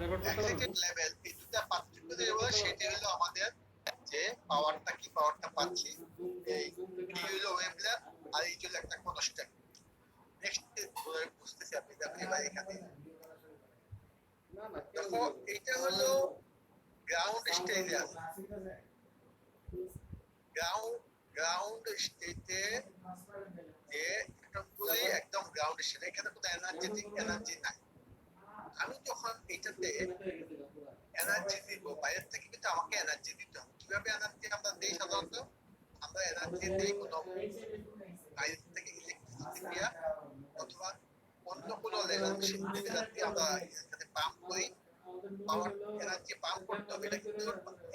Excited level, এই দুটা পার্থক্য যেটা বলে সেটা হলো আমাদের যে পাওয়ারটা কি পাওয়ারটা পাচ্ছি, এই এটি হলো ওয়েভলেন্থ আর এই হলো একটা কনস্ট্যান্ট। নেক্সট বুঝতেছি আপনি দেখেন এবার এখানে দেখো এটা হলো গ্রাউন্ড স্টেজে আছে। গ্রাউন্ড স্টেটে যে অ্যাটমগুলি একদম গ্রাউন্ড স্টেট, এখানে কোনো এনার্জি নাই। আমি যখন এটাতে এনার্জি দিব বাইরের থেকে, কিন্তু আমাকে এনার্জি দিতে হবে। কিভাবে এনার্জি আমরা দেই? সাধারণত আমরা এনার্জি দেই কোনো বাইরের থেকে ইলেকট্রিসিটি দিয়া অথবা অন্য কোনো লেজার মেশিন দিয়ে আমরা এখানে পাম্প করি। পাওয়ার এনার্জি পাম্প করতে হবে, এটা কিন্তু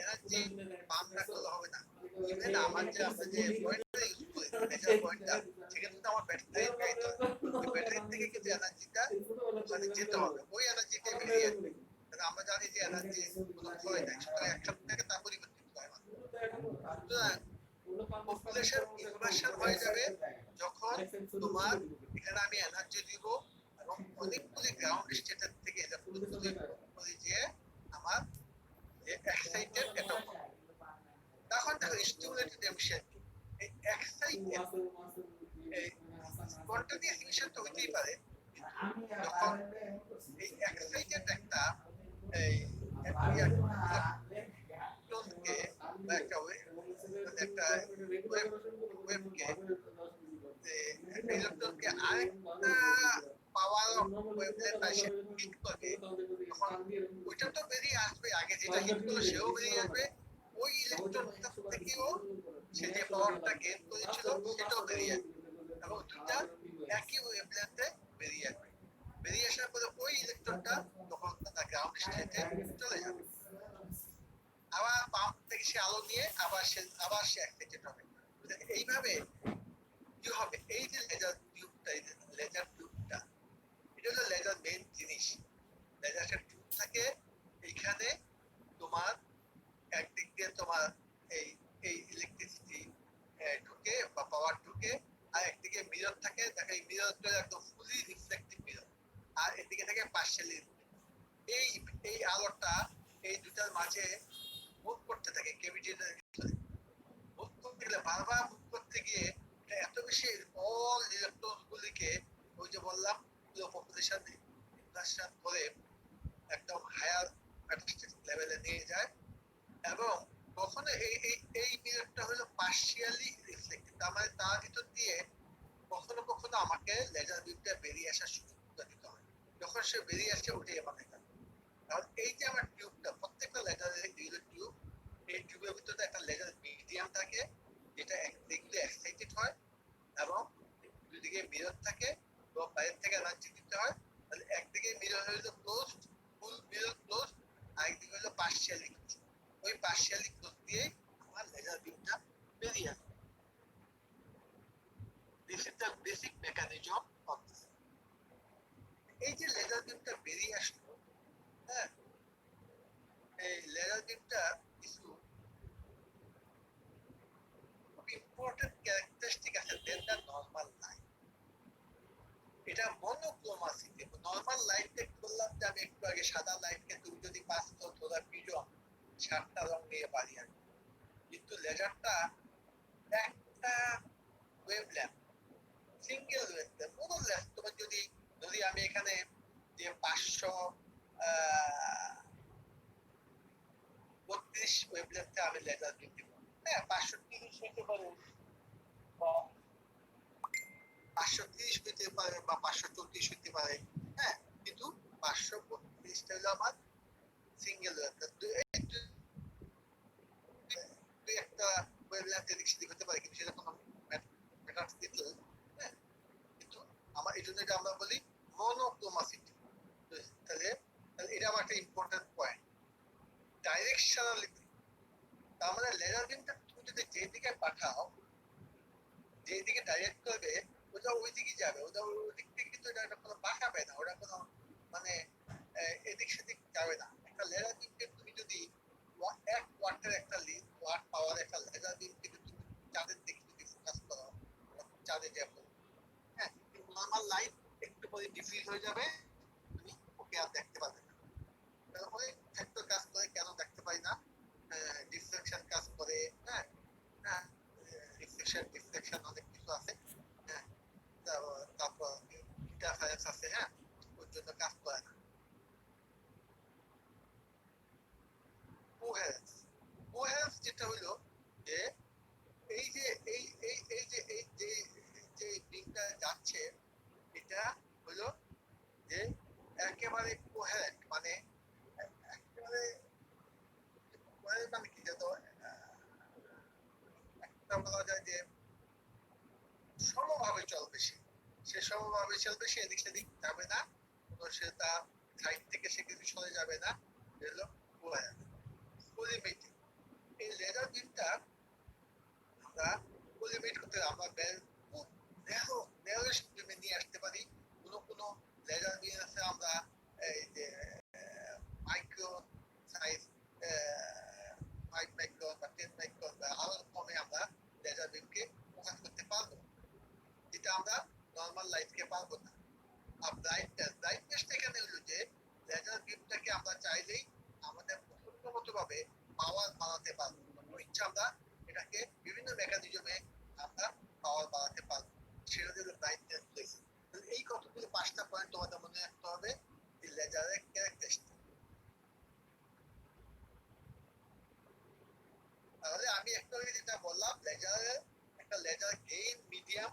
এনার্জি পাম্প না করলে হবে না। ইভেন আমরা যে পয়েন্টটা ইউজ করি মেজার পয়েন্টটা, সেখানে তো আমার ব্যাটারি গাইতে হবে। ওই ব্যাটারি থেকে কিন্তু এনার্জিটা ওখানে যেতে হবে, ওই এনার্জিটা বেরিয়ে আসবে। আমরা জানি যে এনার্জি কোনো ক্ষয় নাই, সুতরাং একসাথে থেকে তা পরিবর্তিত হয় না। সুতরাং পপুলেশন ইনভার্সন হয়ে যাবে যখন তোমার এখানে আমি এনার্জি দিব এবং অনেকগুলি গ্রাউন্ড স্টেটের থেকে যে আমার যে এক্সাইটেড অ্যাটম, তখন দেখো স্টিমুলেটেড এমিশন। এই এক্সাইটেড এই স্পন্টানিয়াস এমিশন তো হইতেই পারে, যখন এই এক্সাইটেড একটা এই ইলেকট্রনকে বা একটা ওয়েভকে ইলেকট্রনকে আরেকটা পাওয়ার ওয়েভলেন্থ আসে হিট করবে, তখন ওইটা তো বেরিয়ে আসবে, আগে যেটা হিট করলো সেও বেরিয়ে আসবে, ওই ইলেকট্রনটা থেকেও সে যে পাওয়ারটা গেইন করেছিল সেটাও বেরিয়ে আসবে, এবং দুটা একই ওয়েভলেন্থে বেরিয়ে আসবে। বেরিয়ে আসার পরে ওই ইলেকট্রনটা তখন তার গ্রাউন্ড স্টেটে চলে যাবে। আবার পাম্প থেকে সে আলো নিয়ে আবার সে এক্সাইটেড হবে। এইভাবে কি হবে? এই যে লেজার টিউবটা, এই যে লেজার টিউবটা, এটা হলো লেজার মেইন জিনিস। লেজার টিউব থাকে এইখানে, তোমার একদিক দিয়ে তোমার এই এই ইলেকট্রিসিটি ঢুকে বা পাওয়ার ঢুকে, আর একদিকে মিরর থাকে। দেখো এই মিররটা একদম ফুলি রিফ্লেক্টিভ মিরর, আর এদিকে থাকে পার্শিয়ালি। এই এই আলোটা এই দুটার মাঝে মুভ করতে থাকে ক্যাভিটির ভিতরে। মুভ করতে গেলে বারবার মুভ করতে গিয়ে এটা এত বেশি অল ইলেকট্রন গুলিকে, ওই যে বললাম পপুলেশন ইনভার্সন করে একদম হায়ার ম্যাট্রিক্স লেভেলে নিয়ে যায়। এবং কখনো এই মিররটা হলো পার্শিয়ালি রিফ্লেক্টিভ, তার মানে তার ভিতর দিয়ে কখনো কখনো আমাকে লেজার বিমটা বেরিয়ে আসার সুযোগ দিতে হয়। যখন সে বেরিয়ে আসে ওটাই আমার লেজার। কারণ এই যে আমার টিউবটা, প্রত্যেকটা লেজারের টিউব, এই টিউবের ভিতরে একটা লেজার মিডিয়াম থাকে যেটা একদিকে এক্সাইটেড হয় এবং দুদিকে মিরর থাকে, তো বাইরে থেকে এনার্জি দিতে হয়। তাহলে একদিকে মিরর হইলো ক্লোজড, ফুল মিরর ক্লোজ, আরেকদিকে হইলো পার্শিয়ালি ক্লোজ। ওই পার্শিয়ালি ক্লোজ দিয়ে আমার লেজার বিমটা বেরিয়ে আসে। This is the basic mechanism of this. এই যে লেজার বিমটা বেরিয়ে আসলো, হ্যাঁ, এই লেজার বিমটা কিছু খুব ইম্পর্টেন্ট ক্যারেক্টারিস্টিক আছে দেন দ্য নরমাল লাইট। এটা মনোক্রোমাসিটি। নরমাল লাইটে বললাম যে আমি একটু আগে সাদা লাইটকে তুমি যদি পাস করো তোরা পিজন 7টা রং নিয়ে পারি আমি, কিন্তু লেজারটা একটা ওয়েভলেন্থ, সিঙ্গেল ওয়েভলেন্থ, মোরলেস। তোমার যদি যদি আমি এখানে যে 532 ওয়েভলেন্থে আমি লেজার দিতে পারি, হ্যাঁ 530 হতে পারে বা 530 হতে পারে বা 534 হতে পারে, হ্যাঁ, কিন্তু 532টা হলো আমার সিঙ্গেল ওয়েভলেন্থ। দুই একটা ওয়েভলেন্থ এদিক সেদিক হতে পারে, কিন্তু সেটা কোনো ম্যাটার দিতে, হ্যাঁ। কিন্তু আমার এই জন্য এটা আমরা বলি মনোক্রোমাসিটি। তাহলে এটা আমার একটা ইম্পর্টেন্ট পয়েন্ট। ডাইরেকশনালিটি, তার মানে লেজার বিমটা তুমি যদি যেদিকে পাঠাও, যেদিকে ডাইরেক্ট করবে ওটা ওই দিকে যাবে, ওটা ওই দিক থেকে কিন্তু এটা কোনো বাঁকাবে না, ওটা কোনো মানে এদিক সেদিক যাবে না। একটা লেজার বিমকে তুমি যদি 1 ওয়াটের একটা ওয়াট পাওয়ার একটা লেজার বিমকে তুমি চাঁদের দিকে যদি ফোকাস করো, চাঁদে যাবে, হ্যাঁ, নর্মাল লাইট একটু পরে ডিফিউজ হয়ে যাবে, তুমি ওকে আর দেখতে পাবে না। আছে, হ্যাঁ, ওর জন্য কাজ করে না। কোহেরেন্স, কোহেরেন্স যেটা হইলো যে এই যে যে লিঙ্কটা যাচ্ছে, এটা হলো যে একেবারে কোহেরেন্ট, মানে একেবারে কোহেরেন্ট মানে কি, যত একটা বলা যায় যে সমভাবে চলবে, সে সমভাবে চলবে, সে এদিক সেদিক যাবে না, সে তার সাইড থেকে সে কিছু সরে যাবে না। হলো কোহেরেন্স। কোলিমেটিং, এই লেজার বিমটা আমরা কোলিমেট করতে আমরা খুব ন্যারোয়েস্ট বিমে নিয়ে আসতে পারি। কোনো লেজার বিম আছে আমরা এই যে মাইক্রো সাইজ 5 মাইক্রন বা 10 মাইক্রন বা আরো কমে আমরা লেজার বিমকে ফোকাস করতে পারবো, যেটা আমরা নর্মাল লাইটকে পারবো না। আর ব্রাইটনেসটা এখানে হলো যে লেজার বিমটাকে আমরা চাইলেই আমাদের পছন্দ ভাবে পাওয়ার বাড়াতে পারবো, ইচ্ছা আমরা এটাকে বিভিন্ন মেকানিজমে আমরা পাওয়ার বাড়াতে পারবো, সেটা হলো ব্রাইটনেস প্লেস। এই কতগুলো 5টা পয়েন্ট তোমাদের মনে রাখতে হবে যে লেজারের ক্যারেক্টারিস্টিক। তাহলে আমি একটা যেটা বললাম, লেজারের একটা লেজার গেইন মিডিয়াম,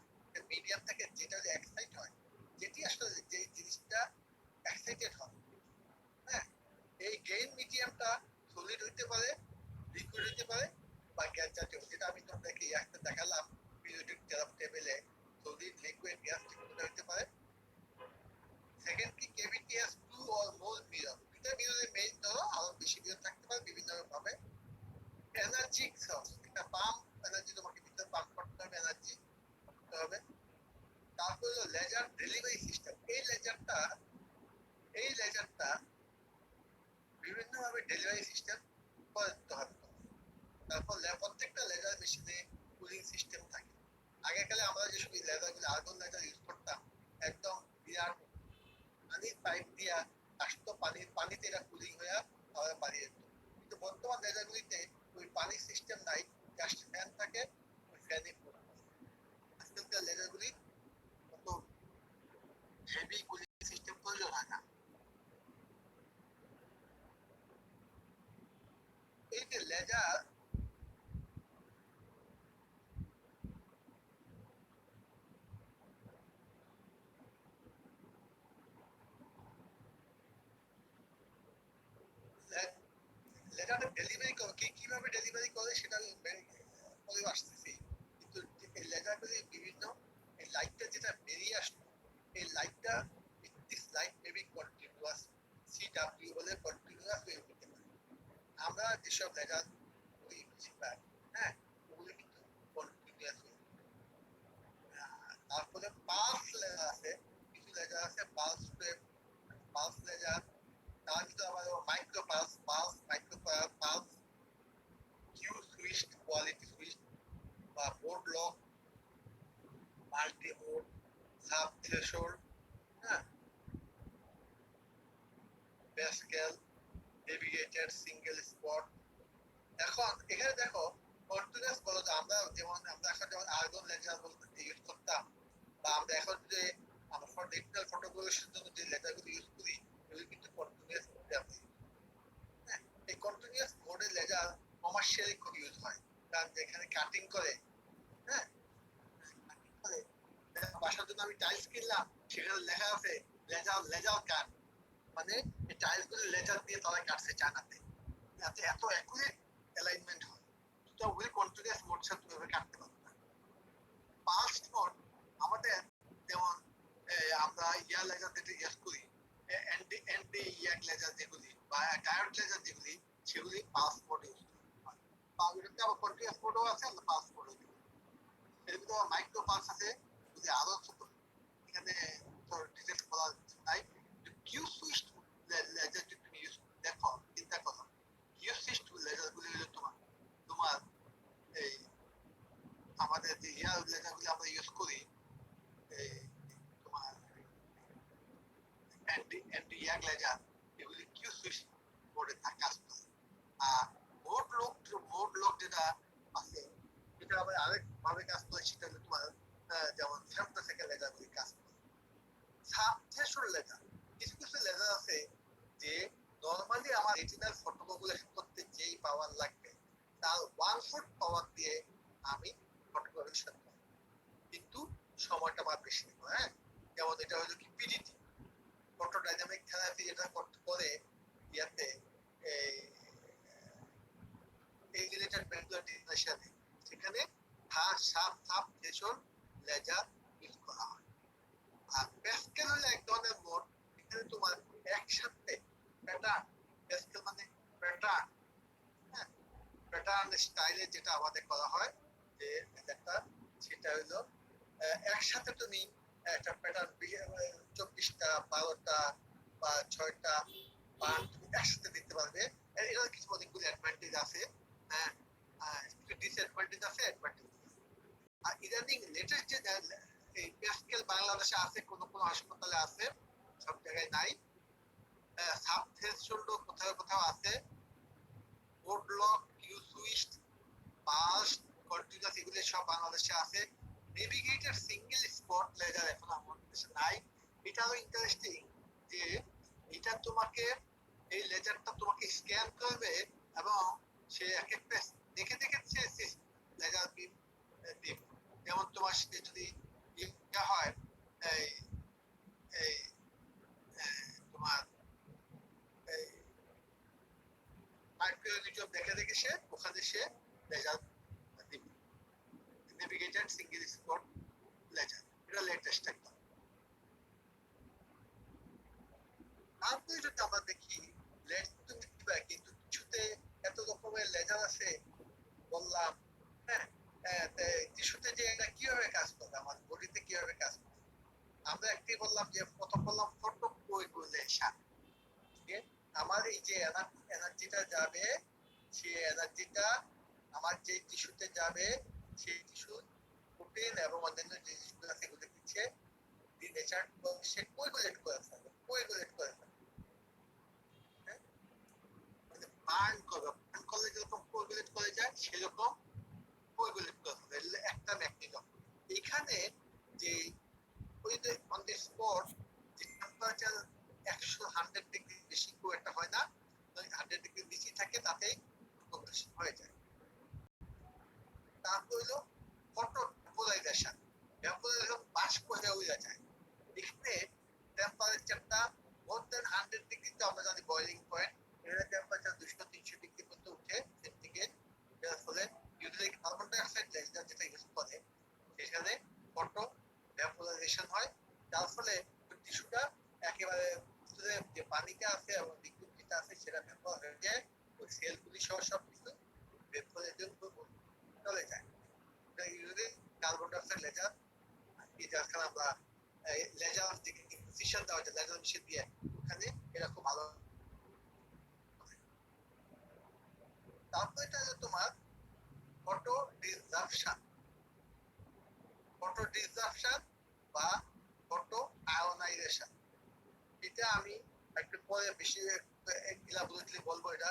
মিডিয়াম থেকে যেটা এক্সাইট হয়, যেটি আসলে যে জিনিসটা এক্সাইটেড হয়, হ্যাঁ, এই গেইন মিডিয়ামটা সলিড হইতে পারে, লিকুইড হইতে পারে বা গ্যাস জাতীয়, যেটা আমি তোমাদেরকে একটা দেখালাম পিরিয়ডিক টেবিলে, সলিড লিকুইড গ্যাস হইতে পারে। সেকেন্ড কি, কেভিটি হ্যাজ 2 or more মিরর, এটা মিররের মেইন, ধরো আরো বেশি মিরর থাকতে পারে বিভিন্ন ভাবে। এনার্জি সোর্স, এটা পাম্প এনার্জি, তোমাকে ভিতরে পাম্প করতে হবে, এনার্জি করতে হবে। তারপর হলো লেজার ডেলিভারি সিস্টেম, এই লেজারটা বিভিন্ন ভাবে ডেলিভারি সিস্টেম করতে হবে। তারপর প্রত্যেকটা লেজার মেশিনে কুলিং সিস্টেম থাকে। আগেকালে আমরা যে সব লেজারগুলো আর্গন লেজার ইউজ করতাম, একদম বিরাট পানির পাইপ দিয়া আসতো, পানিতে এটা কুলিং হয়ে আবার বাড়িয়ে যেত। কিন্তু বর্তমান লেজারগুলিতে ওই পানির সিস্টেম নাই, জাস্ট ফ্যান থাকে, ওই ফ্যানে আজকালকার লেজারগুলি কত হেভি কুলিং সিস্টেম প্রয়োজন হয় না। এই যে লেজার লেজারটা ডেলিভারি করে, কিভাবে ডেলিভারি করে সেটা আমি পরে আসতেছি। কিন্তু এই লেজারগুলি বিভিন্ন, এই লাইটটা যেটা বেরিয়ে আসলো, এই লাইটটা, this light may be continuous, CW বলে কন্টিনিউয়াস ওয়েভ হতে পারে। আমরা যেসব লেজার ওই বেশিরভাগ, হ্যাঁ, ওগুলো কিন্তু কন্টিনিউয়াস ওয়েভ। তারপরে পালস লেজার আছে, কিছু লেজার আছে পালস ওয়েভ, পালস লেজার, তার ভিতরে আবার micro pulse, micro pulse, Q switch, quality switch বা board lock, multi mode, sub threshold, হ্যাঁ, প্যাসকেল, নেভিগেটেড, সিঙ্গেল স্পট। এখন এখানে দেখো কন্টিনিউয়াস বলো, আমরা এখন যেমন আর্গন লেজার বলতে ইউজ করতাম, বা আমরা এখন যে আমরা ডিজিটাল ফটোগ্রাফির জন্য যে লেজারগুলো ইউজ করি, এগুলো কিন্তু কন্টিনিউয়াস মোডে আমরা ইউজ করি। হ্যাঁ, এই কন্টিনিউয়াস মোডের লেজার কমার্শিয়ালি খুব ইউজ হয়, কারণ যেখানে কাটিং করে, হ্যাঁ, বাসার জন্য আমি টাইলস কিনলাম, সেখানে লেখা আছে লেজার কাট, মানে এই টাইলস গুলো লেজার দিয়ে তারা কাটছে চায়নাতে, যাতে এত অ্যাকুরেট অ্যালাইনমেন্ট হয়। তো ওই কন্টিনিউয়াস মোড সাথে তুমি কাটতে পারবে না। পালস মোড আমাদের যেমন আমরা ইয়ার লেজার যেটা ইউজ করি, এনডি ইয়াক লেজার যেগুলি বা ডায়োড লেজার যেগুলি, সেগুলি পালস মোড ইউজ হয়। এটাতে আবার কন্টিনিউয়াস মোডও আছে, আমরা পালস মোডও দিই। এর ভিতরে মাইক্রো পালস আছে, যদি আরো ছোট, এখানে ডিটেলস বলা নাই। কিউ সুইচ লেজার যদি তুমি ইউজ দেখো, চিন্তা করো, কিউ সুইচ লেজার গুলি হলো তোমার এই আমাদের যে ইয়ার লেজার গুলি আমরা ইউজ করি, এই তোমার অ্যান্টি ইয়ার লেজার, এগুলি কিউ সুইচ বোর্ডে কাজ করে। আর মোড লক যেটা আছে, এটা আবার আরেক ভাবে কাজ করে, সেটা হলো তোমার যেমন ফেমটোসেকেন্ড লেজার গুলি কাজ করে। সাব থ্রেশহোল্ড বেশি দেখো, হ্যাঁ? যেমন এটা হলো কি পিডিটি, ফটোডাইনামিক থেরাপি, যেটা করে ইয়াতে এই রিলেটেড ম্যাকুলার ডিজেনারেশনে, সেখানে সাব থ্রেশহোল্ড লেজার ইউজ করা হয়। আর প্যাসকেল হলো এক ধরনের মোড, এখানে তোমার একসাথে প্যাটার্ন, প্যাসকেল মানে প্যাটার্ন, হ্যাঁ, প্যাটার্ন স্টাইলে যেটা আমাদের করা হয় যে একটা, সেটা হলো একসাথে তুমি একটা প্যাটার্ন 24টা 12টা বা 6টা পার্ট তুমি একসাথে দিতে পারবে। এটার কিছু অনেকগুলো অ্যাডভান্টেজ আছে, হ্যাঁ, কিছু ডিসঅ্যাডভান্টেজ আছে, অ্যাডভান্টেজ আছে। আর ইদানিং লেটেস্ট যে এই প্যাসকেল বাংলাদেশে আছে, কোন কোন হাসপাতালে আছে, সব জায়গায় নাই। সাব থ্রেশহোল্ড কোথাও কোথাও আছে। বোর্ড lock, Q switch, pulse, continuous, এগুলো সব বাংলাদেশে আছে। নেভিগেটেড সিঙ্গেল স্পট লেজার এখন আমাদের দেশে নাই। এটাও ইন্টারেস্টিং যে এটা তোমাকে, এই লেজারটা তোমাকে স্ক্যান করবে এবং সে এক একটা দেখে দেখে সে লেজার বিম দিবে। যেমন তোমার যদি ইয়ে হয় এই এই তোমার এই মাইক্রোনিউটন দেখে দেখে সে ওখানে সে লেজার দিবে। নেভিগেটেড সিঙ্গেল স্পট লেজার, এটা লেটেস্ট একদম। তারপরে যদি আমরা দেখি লেন্স তুমি দিবা, কিন্তু কিছুতে এত রকমের লেজার আছে বললাম, হ্যাঁ, টিস্যুতে যে এটা কিভাবে কাজ করে, আমার বডিতে কিভাবে কাজ করে। আমরা একটি বললাম যে প্রথম বললাম ফটো কোয়াগুলেশন, আমার এই যে এনার্জিটা যাবে, সেই এনার্জিটা আমার যে টিস্যুতে যাবে, সেই টিস্যু প্রোটিন এবং অন্যান্য যে জিনিসগুলো আছে এগুলো দিচ্ছে নেচার সে কোয়াগুলেট করে ফেলবে, কোয়াগুলেট করে ফেলবে, বার্ন করবে, বার্ন করলে যেরকম কোয়াগুলেট করে যায় সেরকম কোয়াগুলেট করে ফেলবে, একটা মেকানিজম। এখানে যে ওই যে অন দ্য স্পট যে টেম্পারেচার 100 ডিগ্রি বেশি খুব একটা হয় না, 100 ডিগ্রি বেশি থাকে, তাতেই কোয়াগুলেশন হয়ে যায়। তারপর হলো ফটো ভ্যাপোরাইজেশন, ভ্যাপোরাইজেশন বাষ্প হয়ে উড়ে যায়। এখানে টেম্পারেচারটা মোর দেন 100 ডিগ্রিতে আমরা জানি বয়লিং পয়েন্ট, এখানে টেম্পারেচার 200-300 ডিগ্রি পর্যন্ত উঠে সেন্টিগ্রেড, যার ফলে usually carbon die oxide laser যেটা ইউজ করে সেখানে ফটো ভ্যাপোরাইজেশন হয়, যার ফলে টিস্যুটা একেবারে ভিতরে যে পানিটা আছে এবং লিকুইড যেটা আছে সেটা ভ্যাপোর হয়ে যায়, ওই সেলগুলি সহ সব কিছু ভ্যাপোরাইজেশন চলে যায়। এটা usually carbon die oxide laser, যার আমরা লেজার থেকে প্রিসিশন দেওয়া যায়, লেজার মেশিন দিয়ে ওখানে এটা খুব ভালো। তারপর এটা হলো তোমার ফটো ডিসরাপশন, ফটো ডিসরাপশন বা ফটো আয়োনাইজেশন। এটা আমি একটু পরে বেশি ইলাবোরেটলি বলবো এটা।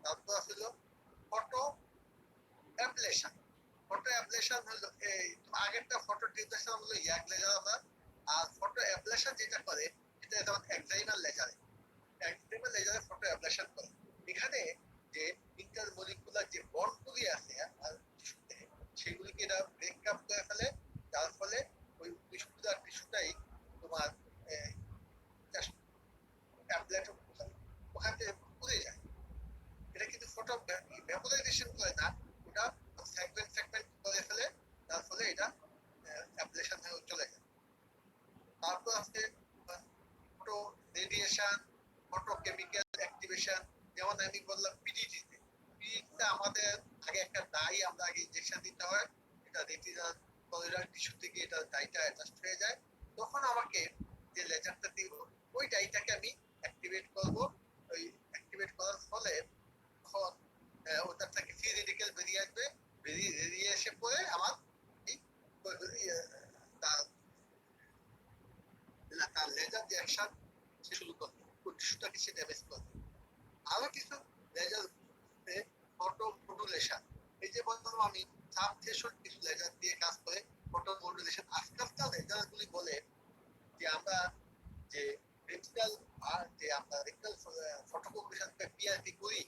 তারপর হলো ফটো অ্যাবলেশন, ফটো অ্যাবলেশন হলো এই আগেরটা ফটো ডিসরাপশন হলো ইয়াক লেজার আমরা, আর ফটো অ্যাবলেশন যেটা করে এটা যেমন এক্সাইমার লেজারে, এক্সাইমার লেজারে ফটো অ্যাবলেশন করে। এখানে যে ইন্টারমলিকুলার যে বন্ডগুলি আছে আর টিস্যুতে সেগুলিকে এটা ব্রেক আপ করে ফেলে, যার ফলে ওই টিস্যুটাই তোমার ওখান থেকে পুড়ে যায়। এটা কিন্তু ফটো ভ্যাপোরাইজেশন করে না, ওটা সেগমেন্ট সেগমেন্ট করে ফেলে, যার ফলে এটা অ্যাবলেশন হয়ে চলে যায়। তারপর আছে photo radiation, photo chemical activation, যেমন আমি বললাম পিডিটিতে, পিডিটিতে আমাদের আগে একটা ডাই আমরা আগে ইনজেকশন দিতে হয়, এটা রেটিনাল কলোইডাল টিস্যু থেকে এটা ডাইটা অ্যাটাচড হয়ে যায়, তখন আমাকে যে লেজারটা দিব ওই ডাইটাকে আমি অ্যাক্টিভেট করব। ওই অ্যাক্টিভেট করার ফলে তখন ওটার থেকে ফ্রি রেডিকেল বেরিয়ে আসবে, বেরিয়ে এসে পরে আমার এই তার লেজার যে অ্যাকশন সে শুরু করবে, ওই টিস্যুটাকে সে ড্যামেজ করবে। আরো কিছু লেজার ফটো মডুলেশন, এই যে বললাম আমি সাব থ্রেশহোল্ড কিছু লেজার দিয়ে কাজ করে ফটো মডুলেশন। আজকালকার লেজার গুলি বলে যে আমরা যে রেটিনাল আর যে আমরা রেটিনাল ফটোগ্রাফির পিআরপি করি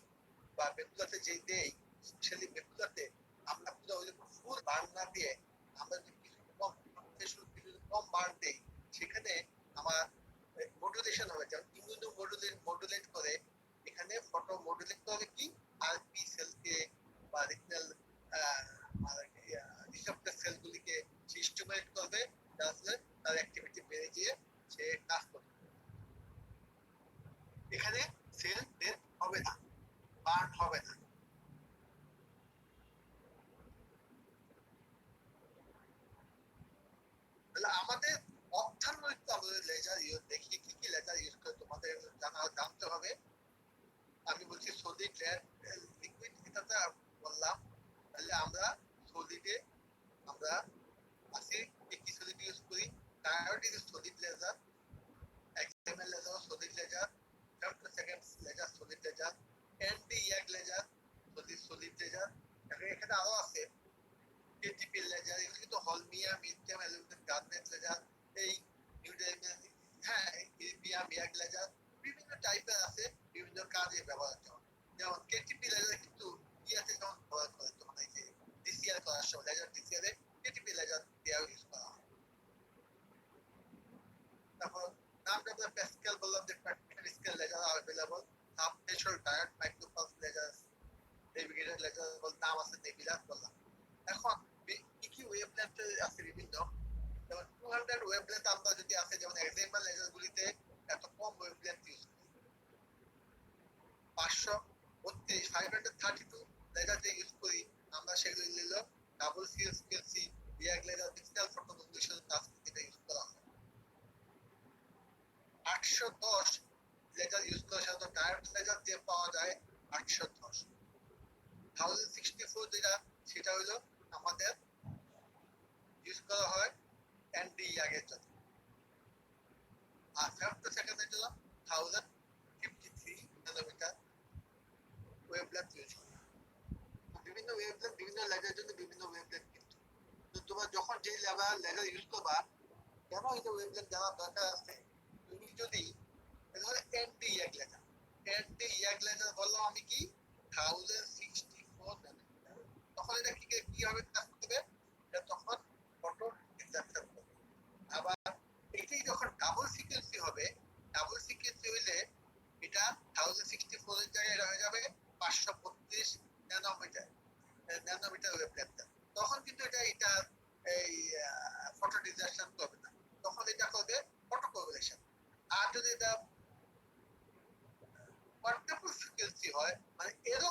বা বেকুলাতে যে দেই, স্পেশালি বেকুলাতে আমরা পুরো ওই ফুল বার্ন না দিয়ে আমরা Diode is a solid laser, XML laser solid laser, femtosecond laser solid laser, ND-YAG laser solid laser, এখানে আরো আছে কেটিপি লেজার, এগুলো কিন্তু হলমিয়া, মিথিয়াম, অ্যালুমিনিয়াম, গার্নেট লেজার, এই হ্যাঁ ইরবিয়াম, ইয়াগ লেজার, বিভিন্ন টাইপের আছে, বিভিন্ন কাজে ব্যবহার করা। যেমন কেটিপি লেজার কিন্তু ইয়াতে যেমন ব্যবহার করে, তোমার এই যে ডিসিআর করার সময় লেজার ডিসিআর এ কেটিপি লেজার দেওয়া ইউজ করা হয়। তারপর নামটা আমরা প্যাসকেল বললাম যে প্র্যাকটিক্যাল স্কেল লেজার আর available, sub threshold diode, micropulse laser, navigator laser নাম আছে নেবিলাস বললাম। এখন কি কি ওয়েভলেন্থ আছে বিভিন্ন, যেমন 200 ওয়েভলেন্থ আমরা যদি আছে, যেমন এক্সাম্পল লেজার গুলিতে এত কম ওয়েভলেন্থ ইউজ করি। 532 লেজার যে ইউজ করি আমরা, সেগুলো নিল double CSPLC, YAG laser, digital photo resolution task যেটা ইউজ করা হয়। 810 লেজার ইউজ করা সাধারণত ডায়োড লেজার দিয়ে পাওয়া যায় 810। 1064 যেটা, সেটা হলো আমাদের ইউজ করা হয় ND-YAG এর জন্য। আর ফেমটোসেকেন্ডের জন্য 1053 ন্যানোমিটার ওয়েভলেন্থ ইউজ করা হয়। বিভিন্ন ওয়েভলেন্থ বিভিন্ন লেজারের জন্য বিভিন্ন ওয়েভলেন্থ, কিন্তু তো তোমার যখন যে লেজার ইউজ করবা, কেন এটা ওয়েভলেন্থ জানার দরকার আছে। তুমি যদি ND-YAG লেজার, ND-YAG লেজার বললাম আমি কি 1064 ন্যানোমিটার, তখন এটা কিভাবে কাজ করবে, এটা তখন ফটো ডিটেকশন করবে। আবার এটাই যখন ডাবল সিকোয়েন্সি হবে, ডাবল সিকোয়েন্সি হইলে এটা 1064 এর জায়গায় এটা হয়ে যাবে 532 ন্যানোমিটার ওয়েভলেন্থ। তখন কিন্তু এটা এই ফটো ডিটেকশন করবে না, তখন এটা করবে ফটো কোরিলেশন। আর যদি এটা কোয়াড্রাপল ফ্রিকোয়েন্সি হয়, মানে এরও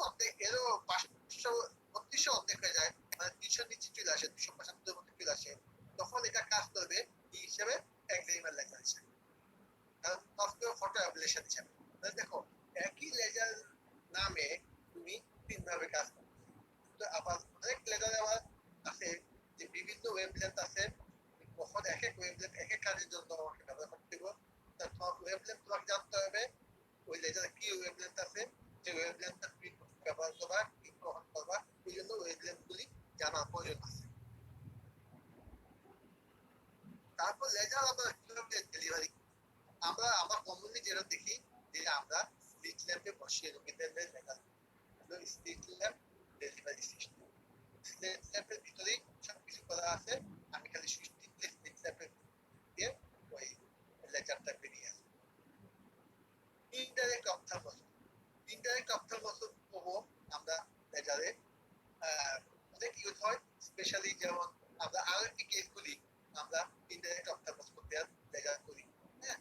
532 অর্ধেক হয়ে যায়, মানে 300 নিচে চলে আসে, 275 মধ্যে চলে আসে, তখন এটা কাজ করবে কি হিসেবে, এক্সাইমার লেজার হিসেবে, ফটো অ্যাবলেশন হিসেবে। দেখো একই লেজার নামে তুমি তিন ভাবে কাজ করবে। তো আবার অনেক লেজার আবার আছে যে বিভিন্ন ওয়েভলেন্থ আছে, কখন এক এক ওয়েভলেন্থ এক এক কাজের জন্য তোমাকে ব্যবহার করতে হবে। তোমার ওয়েভলেন্থ তোমাকে জানতে হবে, ওই লেজার কি ওয়েভলেন্থ আছে, যে ওয়েভলেন্থ তুমি ব্যবহার করবা, কি কখন করবা, এই জন্য ওয়েভলেন্থ গুলি জানার প্রয়োজন আছে। তারপর লেজার আমরা কিভাবে ডেলিভারি, আমরা কমনলি যেটা দেখি যে আমরা স্লিট ল্যাম্পে বসিয়ে রোগীদের laser, slit lamp delivery system. Slit ল্যাম্পের ভিতরেই সবকিছু করা আছে, আমি খালি সুইচ টিপলে স্লিট ল্যাম্পে দিয়ে ওই লেজারটা বেরিয়ে আসে। ইনডাইরেক্ট অপথ্যালমোস করবো আমরা লেজারে অনেক ইউজ হয়, স্পেশালি যেমন আমরা আরএফটি কেসগুলি আমরা ইনডাইরেক্ট অপথ্যালমোস করতে লেজার করি। হ্যাঁ,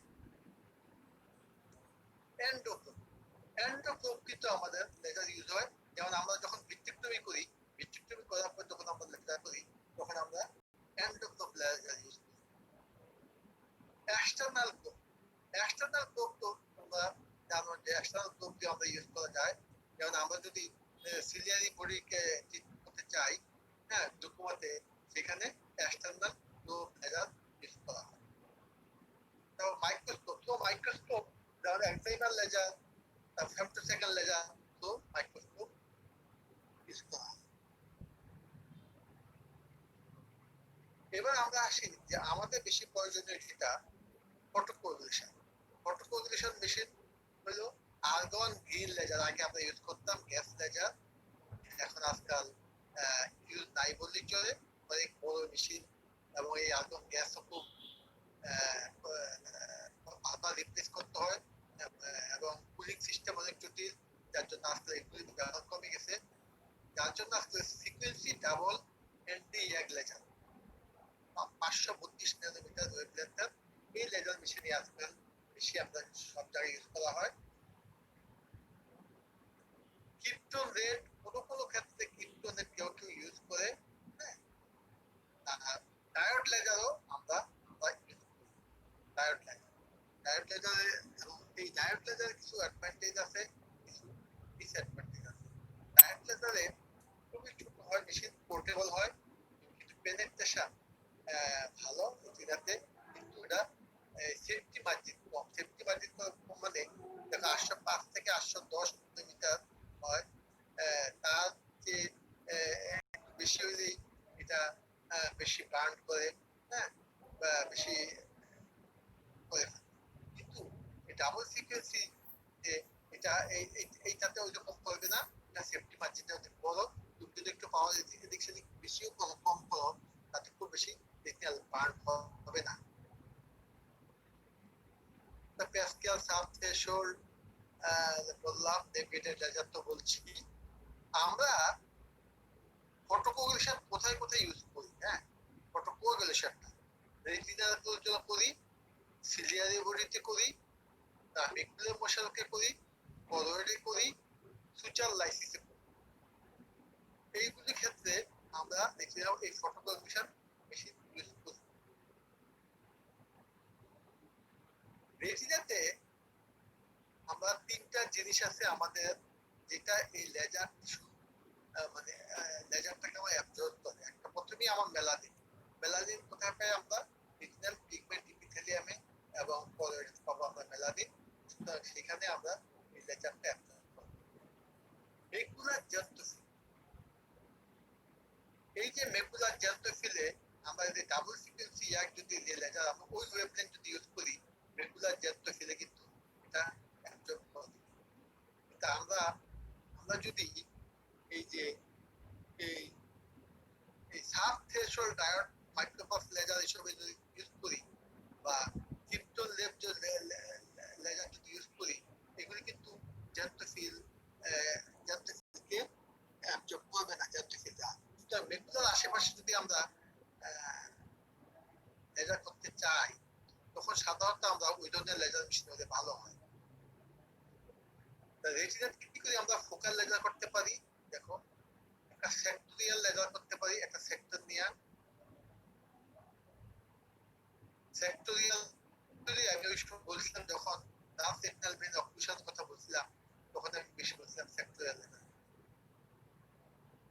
এন্ডোপ্রোব কিন্তু আমাদের লেজার ইউজ হয়। যেমন আমরা যখন ভিট্রেক্টমি করি, ভিট্রেক্টমি করার পর যখন আমরা লেজার করি, তখন আমরা এন্ডোপ্রোব লেজার ইউজ করি। এক্সটার্নাল প্রোব তো তোমরা জানো যে এক্সটার্নাল প্রোব দিয়ে আমরা ইউজ করা যায়। যেমন আমরা যদি সিলিয়ারি বডিকে ট্রিট করতে চাই, হ্যাঁ, ডকুমাতে, সেখানে এক্সটার্নাল প্রোব লেজার ইউজ করা হয়। তারপর মাইক্রোস্কোপ যেমন এক্সাইমার লেজার, ফেমটোসেকেন্ড লেজার, তো মাইক্রোস্কোপ ইউজ করা হয়। এবার আমরা আসি যে আমাদের বেশি প্রয়োজনীয় যেটা photo correlation. Photo correlation machine হলো আর্গন গ্রিন লেজার। আগে আমরা ইউজ করতাম গ্যাস লেজার, এখন আজকাল ইউজ নাই বললেই চলে, অনেক বড় মেশিন, এবং এই আর্গন গ্যাস খুব বারবার রিপ্লেস করতে হয়, এবং কুলিং সিস্টেম অনেক জটিল, যার জন্য আজকাল এগুলি ব্যবহার কমে গেছে। যার জন্য আজকাল সিকুয়েন্সি ডাবল ND-YAG লেজার 532 ন্যানোমিটার ওয়েভলেন্থের এই লেজার মেশিনই আজকাল বেশি আপনার সব জায়গায় ইউজ করা হয়। ক্রিপ্টন রেড কোনো ক্ষেত্রে ক্রিপ্টনের কেউ ইউজ করে, হ্যাঁ, আর ডায়োড লেজারও আমরা ইউজ করি। ডায়োড লেজারে, এবং এই ডায়োড লেজারে কিছু অ্যাডভান্টেজ আছে, কিছু ডিসঅ্যাডভান্টেজ আছে। ডায়োড লেজারে খুবই ছোট হয়, মেশিন পোর্টেবল হয়, কিন্তু পেনেট্রেশন ভালো এটাতে, কিন্তু থেকে 810 মিলিমিটার হয়, তার যে বেশি হইলেই এটা বেশি বার্ন করে, হ্যাঁ, বা বেশি করে ফেলে। কিন্তু ডাবল ফ্রিকোয়েন্সি যে এটা এইটাতে ওই রকম করবে না, এটা সেফটি মার্জিনটা অনেক বড়। তুমি যদি একটু পাওয়ার এদিক সেদিক বেশিও করো কম করো, তাতে খুব বেশি সিগন্যাল বার্ন হবে না। প্যাসকেল সাব থ্রেশহোল্ড বললাম, নেভিগেটেড লেজার তো বলছি। আমরা ফটোকোগুলেশন কোথায় কোথায় ইউজ করি? হ্যাঁ, ফটোকোগুলেশনটা রেটিনার জন্য করি, সিলিয়ারি বডিতে করি, মেকুলার মশালকে করি, ফরওয়ার্ডে করি, সুচার লাইসিসে করি। এইগুলি ক্ষেত্রে আমরা রেটিনাল এই ফটোকোগুলেশন বেশি ইউজ করি। রেটিনাতে আমরা তিনটা জিনিস আছে আমাদের, যেটা এই লেজার টিস্যু মানে লেজারটাকে আমার অ্যাবজর্ব করে। একটা প্রথমেই আমার মেলানিন। মেলানিন কোথায় পাই আমরা? রেটিনাল পিগমেন্ট ইপিথেলিয়ামে এবং ফরওয়ার্ডে পাবো আমরা মেলানিন। সেখানে আমরা এই লেজারটা অ্যাবজর্ব করি। মেকুলার জ্যান্থোফিল, এই যে মেকুলার জ্যান্থোফিলে আমরা যদি ডাবল ফ্রিকোয়েন্সি যদি লেজার আমরা ওই ওয়েভলেন্থ যদি ইউজ করি, মেকুলার জ্যান্থোফিলে কিন্তু এটা অ্যাবজর্ব করে। কিন্তু আমরা যদি এই যে এই sub threshold diode micropulse laser হিসেবে যদি ইউজ করি, বা ক্রিপ্টন লেভ লেজার যদি ইউজ করি, এগুলি কিন্তু জ্যান্থোফিলকে অ্যাবজর্ব করবে না। জ্যান্থোফিলটা সুতরাং মেকুলার আশেপাশে যদি আমরা লেজার করতে চাই, তখন সাধারণত আমরা ওই ধরনের লেজার মেশিন হলে ভালো হয়। রেটিনাতে কি করে আমরা ফোকাল লেজার করতে পারি? দেখো, একটা সেক্টরিয়াল লেজার করতে পারি, একটা সেক্টরিয়াল। সেক্টরিয়াল আমি ওই সময় বলছিলাম যখন ট্রান্সরেটিনাল ব্রেন অক্লুশনের কথা বলছিলাম, তখন আমি বেশি বলছিলাম সেক্টরিয়াল লেজার।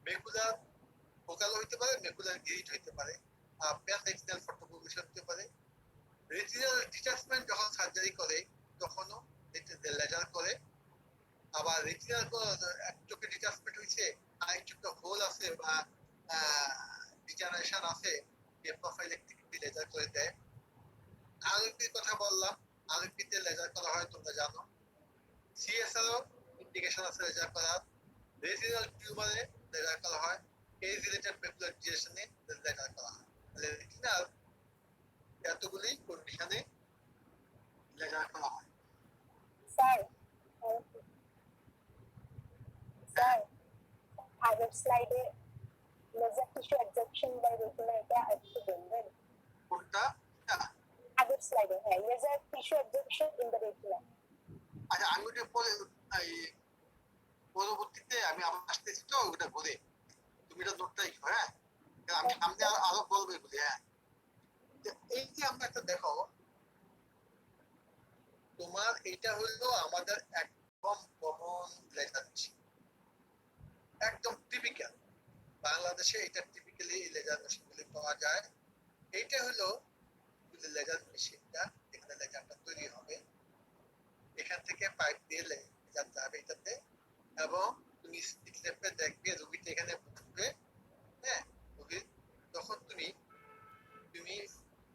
মেকুলার ফোকাল হইতে পারে, মেকুলার গেইট হইতে পারে, প্যান রেটিনাল ফটোকোগুলেশন হতে পারে। রেটিনাল ডিটাচমেন্ট যখন সার্জারি করে তখনও লেজার করে। আবার রেটিনাল এক চোখে ডিটাচমেন্ট হয়েছে, আরেক চোখে হোল আছে বা ডিজেনারেশন আছে, প্রোফাইলেকটিক লেজার করে দেয়। আরএমপির কথা বললাম, আরএমপিতে লেজার করা হয় তোমরা জানো। সিএসআরও ইন্ডিকেশন আছে লেজার করার। রেটিনাল টিউমারে লেজার করা হয়, এজ রিলেটেড মেকুলার ডিজেনারেশনে লেজার করা হয়। রেটিনাল এতগুলি কন্ডিশনে লেজার করা হয়। স্যার স্যার আগের স্লাইডে laser tissue absorption by retina এটা একটু বলবেন? কোনটা? আগের স্লাইডে, হ্যাঁ, laser tissue absorption in the retina. আচ্ছা, আমি ওটা পরে পরবর্তীতে আমি আবার আসতেছি তো, ওটা বলে তুমি এটা নোটটা লিখো। হ্যাঁ, আমি সামনে আরো বলবো এগুলি। হ্যাঁ, এই যে আমরা একটা দেখো, তোমার এটা হলো আমাদের একদম কমন লেজার মেশিন, একদম টিপিক্যাল। বাংলাদেশে এটা টিপিক্যালি লেজার মেশিনগুলি পাওয়া যায়। এইটা হলো লেজার মেশিনটা, যেখানে লেজারটা তৈরি হবে। এখান থেকে পাইপ দিয়ে লেজার যাবে এটাতে, এবং তুমি স্টেপে দেখবে রুগীটা এখানে বসবে। হ্যাঁ, রুগী তখন তুমি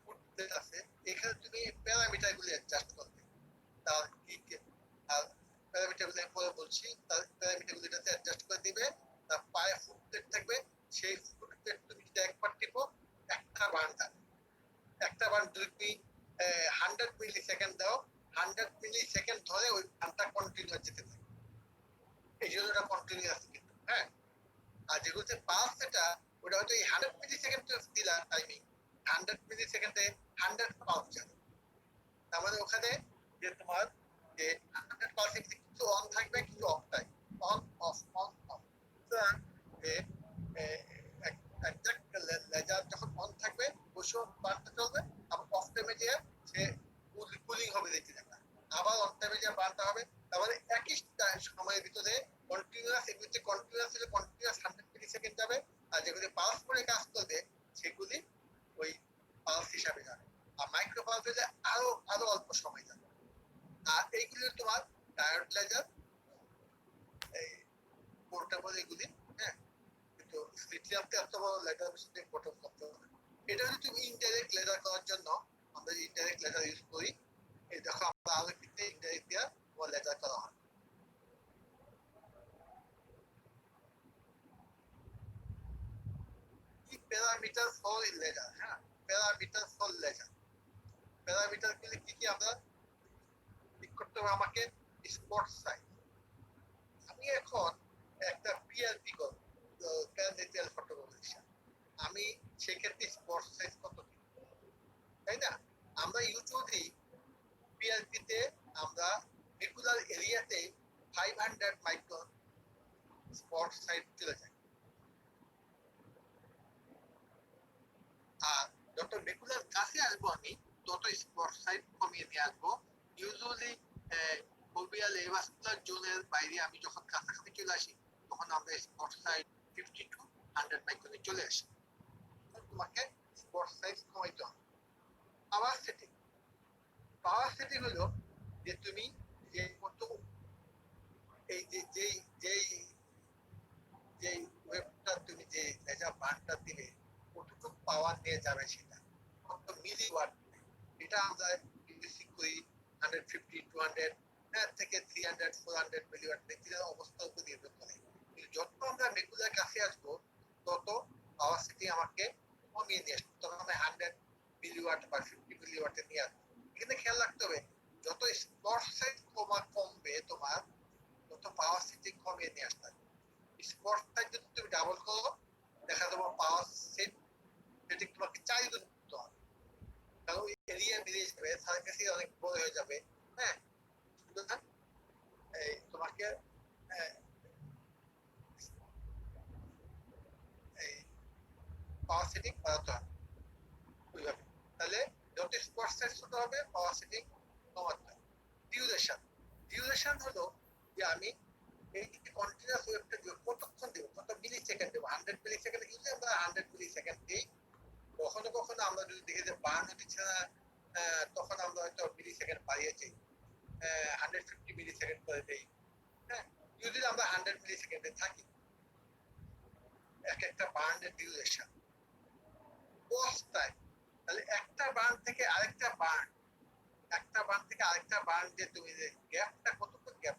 ফুটপ্রিন্ট আছে, এখানে তুমি প্যারামিটার গুলি অ্যাডজাস্ট করবে। তার কি আর প্যারামিটার গুলি আমি পরে বলছি, তার প্যারামিটার গুলি এটাতে অ্যাডজাস্ট করে দিবে। তার পায়ে ফুটপ্রিন্ট থাকবে, সেই ফুটপ্রিন্ট তুমি যদি একবার টিপো, একটা বার্ন থাকবে। একটা বার্ন তুমি 100 মিলি সেকেন্ড দাও, 100 মিলি সেকেন্ড ধরে ওই বার্নটা কন্টিনিউ যেতে থাকবে। এই জন্য এটা কন্টিনিউ আছে কিন্তু। হ্যাঁ, আর যেগুলোতে পালস, এটা ওটা হয়তো এই 100 মিলি সেকেন্ড দিলা টাইমিং, 100 মিলি সেকেন্ডে 100 পালস যাবে। তার মানে ওখানে যে তোমার যে 100 পালসে কিছু অন থাকবে, কিছু অফ থাকবে, অন অফ অন অফ। সুতরাং লেজার যখন অন থাকবে ওই সময় বার্নটা চলবে, আবার অফ টাইমে গিয়ে সে কুলিং হবে রেটিনাটা, আবার অন টাইমে গিয়ে বার্নটা হবে। তারপরে একই সময়ের ভিতরে কন্টিনিউয়াস, এগুলিতে কন্টিনিউয়াস হলে কন্টিনিউয়াস 100 মিলি সেকেন্ড যাবে, আর যেগুলি পালস করে কাজ করবে সেগুলি ওই পালস হিসাবে যাবে। আর মাইক্রো পালস হলে আরো অল্প সময় যাবে। আর এইগুলি তোমার ডায়োড লেজার এই পোর্টেবল এগুলি, হ্যাঁ, কিন্তু লিথিয়ামতে এত বড় লেজার মেশিন দিয়ে পোর্টেবল করতে হবে। এটা যদি তুমি ইনডাইরেক্ট লেজার করার জন্য আমরা ইনডাইরেক্ট লেজার ইউজ করি, এই দেখো আমরা আরো কিন্তু ইনডাইরেক্ট দিয়ে লেজার করা হয়। প্যারামিটার ফর লেজার, হ্যাঁ, প্যারামিটার ফর লেজার। প্যারামিটার গুলি কি কি আমরা ঠিক করতে হবে? আমাকে স্পট সাইজ, আমি এখন একটা পিআরপি করব, প্যারামিটার ফটোগ্রাফি, আমি সেক্ষেত্রে স্পট সাইজ কত দিব, তাই না? আমরা ইউজুয়ালি পিআরপিতে আমরা রেগুলার এরিয়াতে 500 মাইক্রন স্পট সাইজ চলে যায়। আর যত রেগুলার কাছে আসবো আমি তত স্পট সাইজ কমিয়ে নিয়ে আসবো। ইউজুয়ালি ফোবিয়াল এভাসকুলার জোনের বাইরে আমি যখন কাছাকাছি চলে আসি তখন আমরা স্পট সাইজ 50 to 100 মাইক্রনে চলে আসি। তোমাকে স্পট সাইজ কমাইতে হবে। পাওয়ার সেটিং, পাওয়ার সেটিং হলো যে তুমি যে কত এই যে যেই যেই যেই ওয়েবটা তুমি যে লেজার বারটা দিলে কতটুকু পাওয়ার নিয়ে যাবে সেটা কত মিলি ওয়াট, এটা আমরা ইউজ করি 150 200 থেকে 300 400 মিলি ওয়াট মেশিনের অবস্থার উপর নির্ভর করে। যত আমরা রেগুলার কাছে আসবো তত পাওয়ার সেটিং আমাকে কমিয়ে নিয়ে আসবো, তখন আমি 100 মিলি ওয়াট বা 50 মিলি ওয়াটে নিয়ে আসবো। এখানে খেয়াল রাখতে হবে যত স্পট সাইজ কমবে তোমার তত পাওয়ার সেটিং কমিয়ে নিয়ে আসতে হবে। স্পট সাইজ যদি তুমি ডাবল করো দেখা যাবে পাওয়ার সেটিং তোমাকে 4 গুণ করতে হবে, কারণ এরিয়া বেরিয়ে যাবে, সার্কেসি অনেক বড় হয়ে যাবে, হ্যাঁ। সুতরাং এই তোমাকে এই পাওয়ার সেটিং বাড়াতে হবে ওইভাবে, তাহলে যত স্পট সাইজ ছোট হবে পাওয়ার সেটিং কমাতে হবে। ডিউরেশন, ডিউরেশন হলো যে আমি এই কন্টিনিউয়াস ওয়েভটা কতক্ষণ দেবো, কত মিলি সেকেন্ড দেবো। 100 মিলি সেকেন্ড ইউজে আমরা 100 মিলি সেকেন্ড দিই। কখনো কখনো আমরা যদি দেখি যে বার্ন হচ্ছে না তখন আমরা হয়তো মিলি সেকেন্ড বাড়িয়েছি 150 মিলি সেকেন্ড করে দেই, হ্যাঁ। যদি আমরা 100 মিলি সেকেন্ডে থাকি এক একটা বার্নের ডিউরেশন পোস্ট টাইম, তাহলে একটা বার্ন থেকে আরেকটা বার্ন, একটা বার্ন থেকে আরেকটা বার্ন যে তুমি যে গ্যাপটা কতক্ষণ গ্যাপ,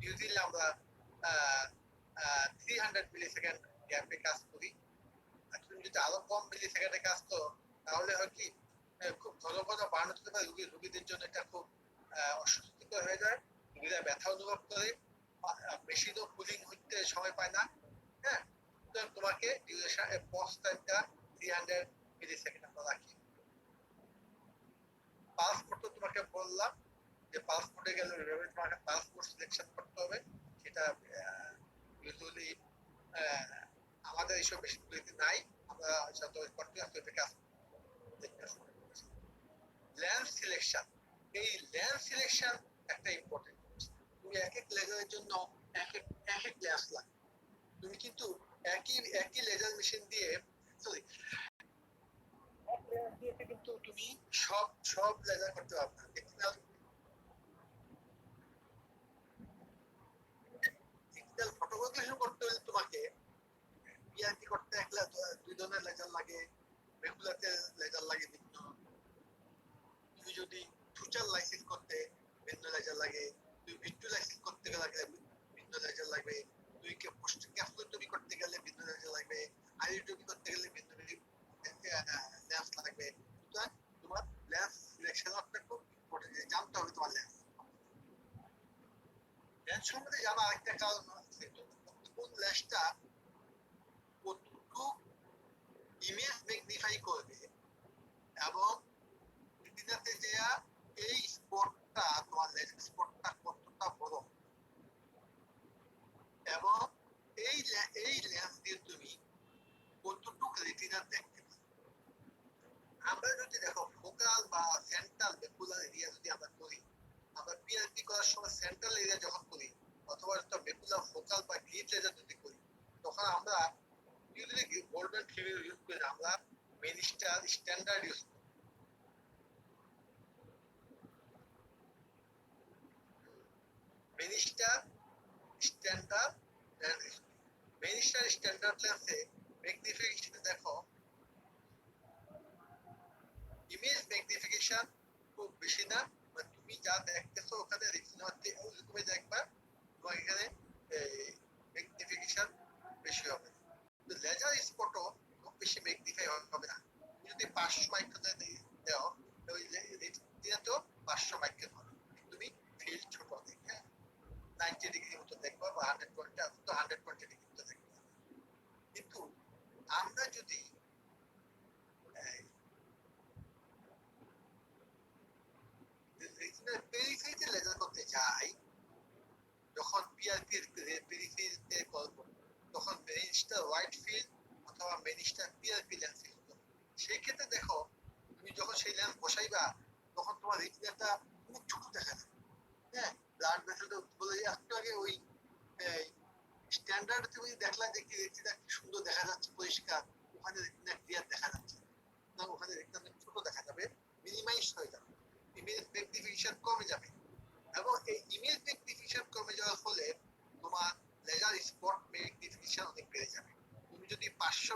ইউজুয়ালি আমরা 300 মিলি সেকেন্ড গ্যাপে কাজ করি। আর তুমি যদি আরো কম মিলি সেকেন্ডে কাজ করো তাহলে হয় কি খুব ঘন ঘন বার্ন হতে পারে, রোগীদের জন্য এটা খুব অস্বস্তিকর হয়ে যায়, রোগীরা ব্যথা অনুভব করে, মেশিনও কুলিং হতে সময় পায় না, হ্যাঁ। তোমাকে ডিউরেশন পোস্ট টাইমটা 300 মিলি সেকেন্ড আমরা রাখি। পালস মোড তোমাকে বললাম যে পালস মোডে গেলে তোমাকে পালস মোড সিলেকশন করতে হবে, সেটা ইউজুয়ালি আমাদের এইসব মেশিনগুলিতে নাই, আমরা যত কন্টিনিউয়াস ওয়েভে কাজ করি। ল্যান্স সিলেকশন, এই ল্যান্স সিলেকশন একটা ইম্পর্টেন্ট। তুমি এক এক লেজারের জন্য এক এক ল্যান্স লাগে, তুমি কিন্তু একই লেজার মেশিন দিয়ে সরি কিন্তু তুমি সব লেজার করতে পারবে না। ডিজিটাল ফটোগ্রাফি করতে হলে তোমাকে পিআরপি করতে একলা 2 ধরনের লেজার লাগে, রেগুলারতে লেজার লাগে ভিন্ন, তুমি যদি ফিচার লাইসেন্স করতে ভিন্ন লেজার লাগে, তুমি ভিজুয়ালাইজ করতে গেলে ভিন্ন লেজার লাগবে, তুমি পোস্ট ক্যাপচার তৈরি করতে গেলে ভিন্ন লেজার লাগবে, আইডি তৈরি করতে গেলে ভিন্ন লেন্স লাগবে। সুতরাং তোমার লেন্স সিলেকশন একটা খুব ইম্পর্টেন্ট, জানতে হবে তোমার লেন্স। লেন্স সম্বন্ধে জানা আরেকটা কারণ আছে, কোন লেন্সটা কতটুকু ইমেজ ম্যাগনিফাই করবে এবং রেটিনাতে যে এই স্পটটা তোমার লেন্স স্পটটা কতটা বড় এবং এই লেন্স দিয়ে তুমি কতটুকু রেটিনা দেখতে পাবে। আমরা যদি দেখো ফোকাল বা সেন্ট্রাল ম্যাকুলার এরিয়া যদি আমরা করি, আমরা পিআরপি করার সময় সেন্ট্রাল এরিয়া যখন করি অথবা ম্যাকুলার ফোকাল বা গ্লিট লেজার যদি করি তখন আমরা ইউজুয়ালি গোল্ডেন থিওরি ইউজ করি, আমরা মিনিস্টার স্ট্যান্ডার্ড ইউজ করি। মিনিস্টার স্ট্যান্ডার্ড মেনিস্টার স্ট্যান্ডার্ড লেন্সে ম্যাগনিফিকেশন দেখো, ইমেজ ম্যাগনিফিকেশন খুব বেশি না, মানে তুমি যা দেখতেছো ওখানে রেটিনাতে ওইরকমই দেখবা, তোমার এখানে ম্যাগনিফিকেশন বেশি হবে। তো লেজার স্পটও খুব বেশি ম্যাগনিফাই হবে না। তুমি যদি 500 মাইক্রোনে দাও, ওই রেটিনাতেও 500 মাইক্রোন হবে, তুমি ফিল্ড ছোট দেখে 90 ডিগ্রি মতো দেখবা বা 120 ডিগ্রি মতো দেখবা। কিন্তু আমরা যদি রেটিনার পেরিফেরিতে লেজার করতে যাই, যখন পিআরপির পেরিফেরিতে করব, তখন মেনিস্টার হোয়াইট ফিল্ড অথবা মেনিস্টার পিআরপি লেন্স ইউজ করব। সেই ক্ষেত্রে দেখো, তুমি যখন সেই লেন্স বসাইবা তখন তোমার রেটিনাটা খুব ছোট দেখা যাবে। হ্যাঁ, ব্লাড ভেসেলটা বলে একটু আগে ওই স্ট্যান্ডার্ড তুমি দেখলা যে কি রেটিনা কি সুন্দর দেখা যাচ্ছে পরিষ্কার, ওখানে রেটিনা ক্লিয়ার দেখা যাচ্ছে না, ওখানে রেটিনা ছোট দেখা যাবে, মিনিমাইজ হয়ে যাবে, ইমেজ ম্যাগনিফিকেশন কমে যাবে। এবং এই ইমেজ ম্যাগনিফিকেশন কমে যাওয়ার ফলে তোমার লেজার স্পট ম্যাগনিফিকেশন অনেক বেড়ে যাবে। তুমি যদি 500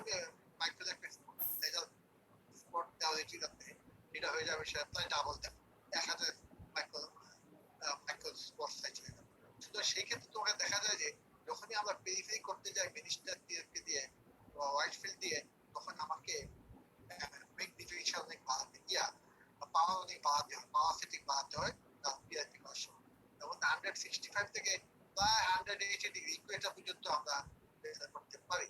মাইক্রো লেজার স্পট দাও রেটিনাতে, এটা হয়ে যাবে সেটা প্রায় ডাবল দেবে, 1000 মাইক্রো স্পট সাইজ হয়ে যাবে। সুতরাং সেই ক্ষেত্রে তোমাকে দেখা যায় যে যখনই আমরা পেরিফেরি করতে যাই মেনিস্টার টিএফকে দিয়ে বা হোয়াইট ফিল্ড দিয়ে, তখন আমাকে ম্যাগনিফিকেশন অনেক বাড়াতে পাওয়ার অনেক বাড়াতে হয়, পাওয়ার সেটিং বাড়াতে হয় পিআরপি করার সময়। এবং 165 থেকে প্রায় 180 ডিগ্রি ইকুয়েটার পর্যন্ত আমরা লেজার করতে পারি।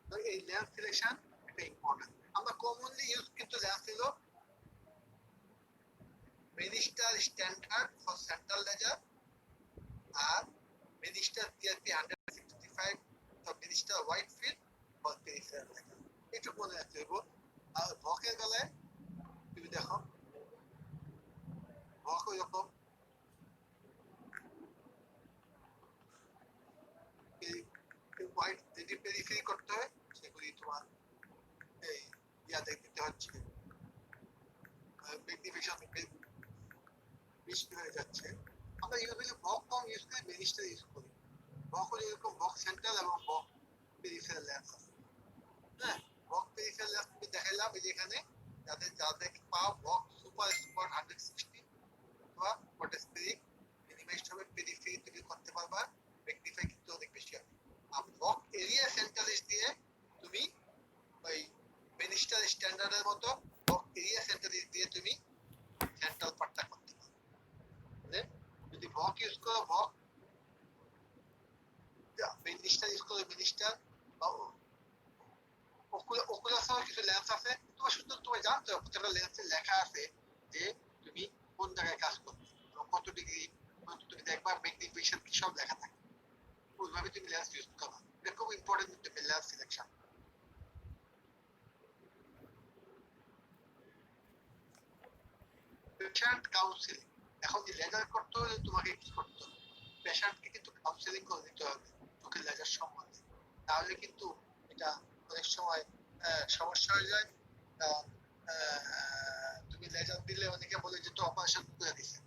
তো এই লেন্স সিলেকশন একটা ইম্পর্টেন্ট। আমরা কমনলি ইউজ কিন্তু লেন্স হলো Mainster standard for central laser আর Mainster PRP 165 for Mainster wide field for peripheral laser. একটু মনে রাখতে হবে। আর ভকের বেলায় তুমি দেখো, ভক ওইরকম হোয়াইট যদি পেরিফেরি করতে হয় সেগুলি তোমার এই ইয়াতে দিতে হচ্ছে, ম্যাগনিফিকেশন বেশি হয়ে যাচ্ছে। আমরা ইউজুয়ালি ভক কম ইউজ করি, মেনিস্টার ইউজ করি। ভক হলে এরকম ভক সেন্ট্রাল এবং ভক পেরিফেরাল লেন্স আছে। হ্যাঁ, ভক পেরিফেরাল লেন্স তুমি দেখাইলাম এই যেখানে যাদের পাও ভক সুপার 160 অথবা পটেস্পেরিক মিনিমাইজড হবে, পেরিফেরি তুমি করতে পারবা, ম্যাগনিফাই কিন্তু অনেক বেশি হবে। আর ভক এরিয়া সেন্ট্রালিস্ট দিয়ে তুমি ওই মিনিস্টার স্ট্যান্ডার্ডের মতো ভক এরিয়া সেন্ট্রালিস্ট দিয়ে তুমি সেন্ট্রাল পার্টটা করতে পারো। যদি ভক ইউজ করো ভক, মিনিস্টার ইউজ করো মিনিস্টার, বা ওকুলাসের কিছু লেন্স আছে, তোমার শুধু তোমার জানতে হবে প্রত্যেকটা লেন্সে লেখা আছে যে তুমি কোন জায়গায় কাজ করবে এবং কত ডিগ্রি, তুমি দেখবা ম্যাগনিফিকেশন কি সব লেখা থাকে, ওইভাবে তুমি লেন্স ইউজ করবা। এটা খুব ইম্পর্টেন্ট একটা লেন্স সিলেকশন। পেশেন্ট কাউন্সিলিং, এখন লেজার করতে হলে তোমাকে কি করতে হবে, পেশেন্টকে কিন্তু কাউন্সিলিং করে দিতে হবে চোখের লেজার সম্বন্ধে, তাহলে কিন্তু এটা অনেক সময় সমস্যা হয়ে যায়। তুমি লেজার দিলে অনেকে বলে যে তো অপারেশন করে দিছে,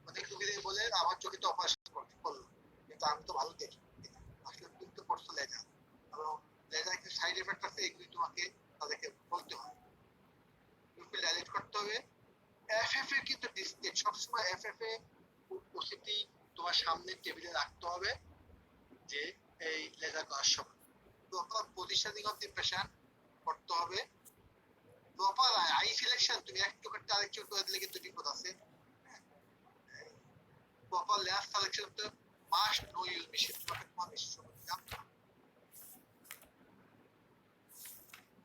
অনেক রোগীদের বলে আমার চোখে তো অপারেশন করলো, কিন্তু আমি তো ভালো দেখি, আসলে তুমি তো করছো লেজার, এবং লেজার একটা সাইড এফেক্ট আছে, এগুলি তোমাকে তাদেরকে বলতে হবে, তুমি ডাইরেক্ট করতে হবে। এফএফএ কিন্তু ডিসপ্লে সবসময় এফএফএ ওসিটি তোমার সামনে টেবিলে রাখতে হবে, যে এই লেজার করার সময় proper positioning of the patient করতে হবে, প্রপার আই সিলেকশন। তুমি এক চোখেরটা আরেক চোখ করে দিলে কিন্তু বিপদ আছে। প্রপার লেন্স সিলেকশন তো মাস্ট নো ইউজ মেশিন, তোমার মেশিন সম্বন্ধে জানতে হবে।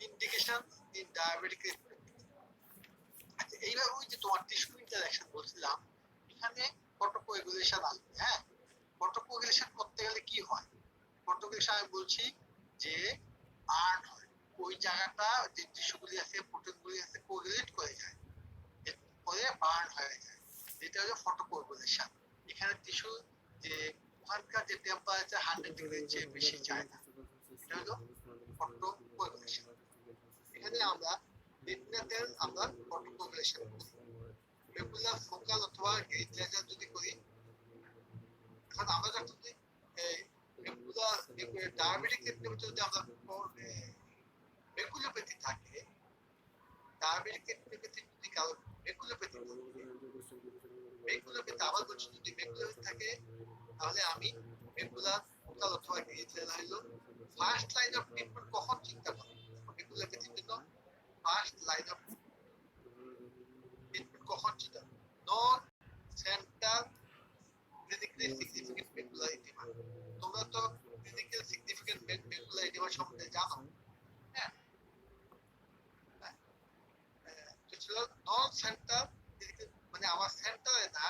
ইন্ডিকেশন ইন ডায়াবেটিক, এইবার ওই যে তোমার টিস্যু ইন্টারঅ্যাকশন বলছিলাম, এখানে ফটোকোয়াগুলেশন আসবে। হ্যাঁ, ফটোকোয়াগুলেশন করতে গেলে কি হয়, ফটোকোয়াগুলেশন আমি বলছি যে বার্ন হয়, ওই জায়গাটা যে টিস্যুগুলি আছে প্রোটিনগুলি আছে কোয়াগুলেট করে যায়, পরে বার্ন হয়ে যায়, যেটা হলো ফটোকোয়াগুলেশন। এখানে টিস্যু যে ওখানকার যে টেম্পারেচার 100 ডিগ্রির চেয়ে বেশি যায় না, এটা হলো ফটোকোয়াগুলেশন। এখানে আমরা রেটিনাতে আমরা ফটোকোয়াগুলেশন করি, রেগুলার ফোকাল অথবা গ্রিড লেজার যদি করি। এখন আমরা যখন ক্ষেত্রে যদি আমরা মেকুলোপ্যাথি থাকে, ডায়াবেটিক রেটিনোপ্যাথি যদি কারো মেকুলোপ্যাথি আবার বলছি, যদি মেকুলোপ্যাথি থাকে তাহলে আমি মেকুলার ফোকাল অথবা গ্রিজেল হলো ফার্স্ট লাইন অফ ট্রিটমেন্ট কখন চিন্তা করব মেকুলোপ্যাথির জন্য। ফার্স্ট লাইন অফ ট্রিটমেন্ট কখন চিন্তা, non centre clinically significant macular oedema. তোমরা তো ক্লিনিক্যালি সিগনিফিকেন্ট মেকুলার এডিমা সম্বন্ধে জানো, হ্যাঁ? নন সেন্টার মানে আমার সেন্টারে না,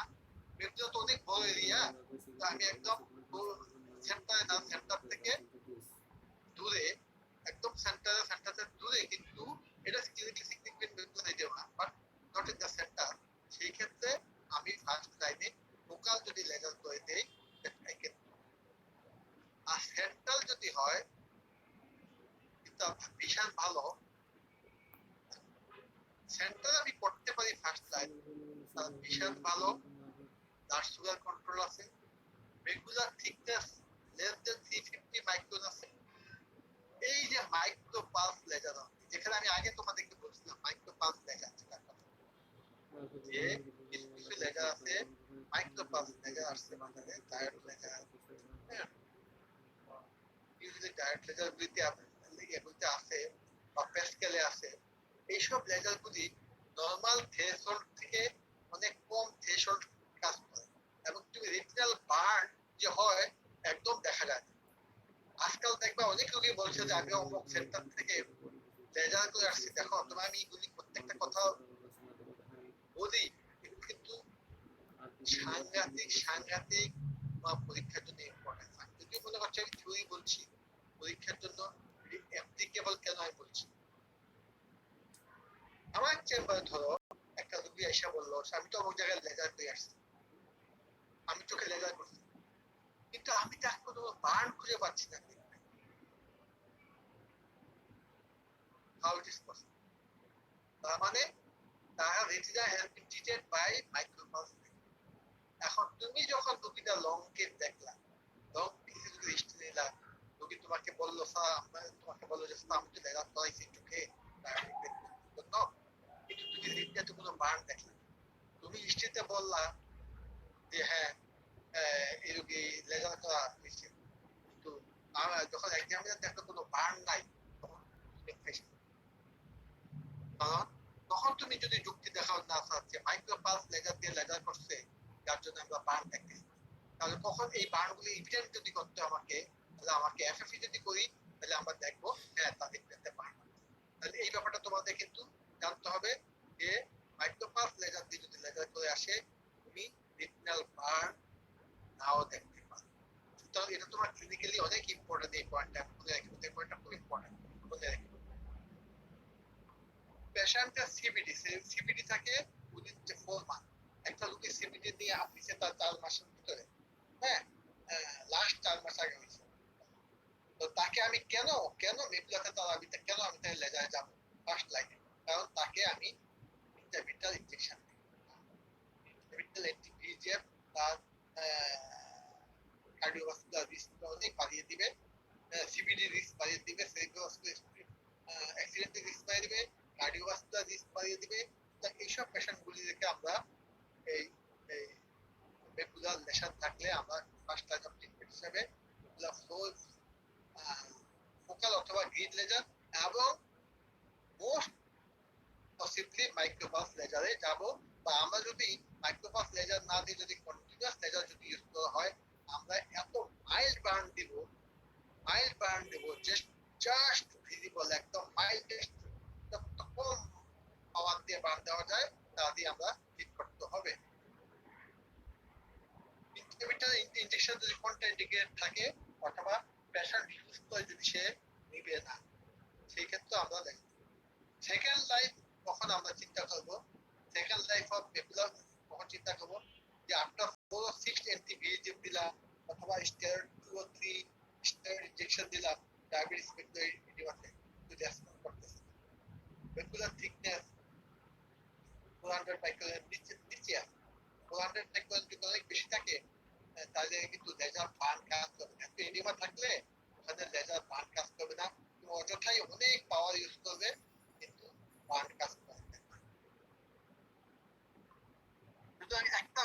মেকুলা তো অনেক বড় এরিয়া, তো আমি একদম সেন্টারে না, সেন্টার থেকে দূরে, একদম সেন্টারে দূরে, কিন্তু এটা clinically significant macular oedema but not in the centre. সেই ক্ষেত্রে আমি ফার্স্ট লাইনে ফোকাল যদি লেজার করে দেই, আর সেন্ট্রাল যদি হয় কিন্তু বিশাল ভালো, সেন্ট্রাল আমি করতে পারি ফার্স্ট লাইন, তার বিশাল ভালো, ব্লাড সুগার কন্ট্রোল আছে, regular thickness less than 350 micron আছে। এই যে মাইক্রো পালস লেজার, যেখানে আমি আগে তোমাদেরকে বলছিলাম মাইক্রো পালস লেজার, যে কিছু লেজার আছে মাইক্রো পালস লেজার আসছে বাজারে, ডায়োড লেজার, হ্যাঁ, ইউজুয়ালি ডায়োড লেজার গুলিতে আছে বা প্যাসকেলে আছে। এইসব লেজার গুলি নরমাল থ্রেশহোল্ড থেকে অনেক কম থ্রেশহোল্ড কাজ করে, এবং তুমি রেটিনাল বার্ন যে হয় একদম দেখা যায়। আজকাল দেখবা অনেক লোকই বলছে যে আমি অমুক সেন্টার থেকে লেজার করে আসছি, দেখো তোমার আমি এগুলি প্রত্যেকটা কথা বলি, কিন্তু সাংঘাতিক পরীক্ষার জন্য ইম্পর্টেন্ট। আমি যদি মনে করছি আমি থিওরি বলছি, পরীক্ষার জন্য অ্যাপ্লিকেবল কেন আমি বলছি। আমার চেম্বারে ধরো একটা রোগী এসে বললো আমি তো অমুক জায়গায় লেজার করে আসছি, আমি চোখে লেজার করছি, কিন্তু আমি তার কোনো বার্ন খুঁজে পাচ্ছি না। How it is possible? তার মানে তার retina has been treated by micropulse. এখন তুমি যখন রোগীটা লং কেস দেখলা, লং কেসে যদি হিস্ট্রি নিলা, রোগী তোমাকে বললো তোমাকে বললো যে আমি তো লেজার করাইছি চোখে, কিন্তু তুমি রেটিনাতে কোনো বার্ন দেখলা, তুমি হিস্ট্রিতে বললা যে হ্যাঁ এই রোগী লেজার করা হয়েছে, কিন্তু যখন এক্সামিনার দেখলো কোনো বার্ন নাই, তখন তুমি যদি যুক্তি দেখাও না যে মাইক্রোপালস লেজার দিয়ে লেজার করছে যার জন্য আমরা বার্ন দেখতেছি, তাহলে কখন এই বার্নগুলি ইভিডেন্ট যদি করতে আমাকে, তাহলে আমাকে এফএফই যদি করি, তাহলে আমরা দেখবো হ্যাঁ তাদের দেখতে বার্ন। তাহলে এই ব্যাপারটা তোমাদের কিন্তু জানতে হবে যে মাইক্রোপালস লেজার দিয়ে যদি লেজার করে আসে, তুমি রেটিনাল বার্ন নাও দেখতে পারো। সুতরাং এটা তোমার ক্লিনিক্যালি অনেক ইম্পর্টেন্ট। এই পয়েন্টটা মনে রাখবে, এই পয়েন্টটা খুব ইম্পর্টেন্ট মনে রাখবে। পেশেন্টের সিবিডি থাকে উইদিন 4 মান্থ। একটা রোগী সিবিডি নিয়ে আসছে তার 4 মাসের ভিতরে, হ্যাঁ, লাস্ট 4 মাস আগে হয়েছে, তো তাকে আমি কেন মেকুলাতে তার আমি কেন আমি তাই লেজারে যাব ফার্স্ট লাইনে, কারণ তাকে আমি ইন্টারভিটাল ইনজেকশন দিই, ইন্টারভিটাল অ্যান্টিভিজিএফ তার কার্ডিওভাস্কুলার রিস্ক অনেক বাড়িয়ে দিবে, সিবিডি রিস্ক বাড়িয়ে দিবে, সেরিব্রোভাস্কুলার অ্যাক্সিডেন্টের রিস্ক বাড়িয়ে দিবে, কার্ডিওভাস্কুলার রিস্ক বাড়িয়ে দিবে। এইসব পেশেন্টগুলিকে আমরা এই মেকুলার লেশন থাকলে আমরা ফার্স্ট লাইন অফ ট্রিটমেন্ট হিসেবে ফোকাল অথবা গ্রিড লেজার এবং মোস্ট পসিবলি মাইক্রোপালস লেজারে যাব। বা আমরা যদি মাইক্রোপালস লেজার না দিয়ে যদি কন্টিনিউয়াস লেজার যদি ইউজ করা হয়, আমরা এত মাইল্ড বার্ন দিব জাস্ট ভিজিবল, একদম মাইল্ডেস্ট কম পাওয়ার দিয়ে বার্ন দেওয়া যায়, তা দিয়ে আমরা ট্রিট করতে হবে। ইনজেকশন যদি কন্ট্রাইন্ডিকেটেড থাকে অথবা পেশেন্ট ইউজ করে যদি সে নিবে না, সেই ক্ষেত্রে আমরা দেখব। সেকেন্ড লাইফ কখন আমরা চিন্তা করব, সেকেন্ড লাইফ অফ মেকুলার কখন চিন্তা করব, যে আফটার 4 or 6 অ্যান্টিভিজিএফ দিলাম অথবা স্টেরয়েড 2 or 3 স্টেরয়েড ইনজেকশন দিলাম, ডায়াবেটিস মেকুলার এডিমাতে যদি রেসপন্স করতেছে, মেকুলার থিকনেস 400 মাইক্রনের নিচে আছে, 400 মাইক্রন যদি অনেক বেশি থাকে তাহলে কিন্তু লেজার বার্ন কাজ করবে। এডিমা থাকলে ওখানে লেজার বার্ন অযথাই অনেক পাওয়ার ইউজ করবে, কিন্তু বার্ন কাজ করবে না। সুতরাং একটা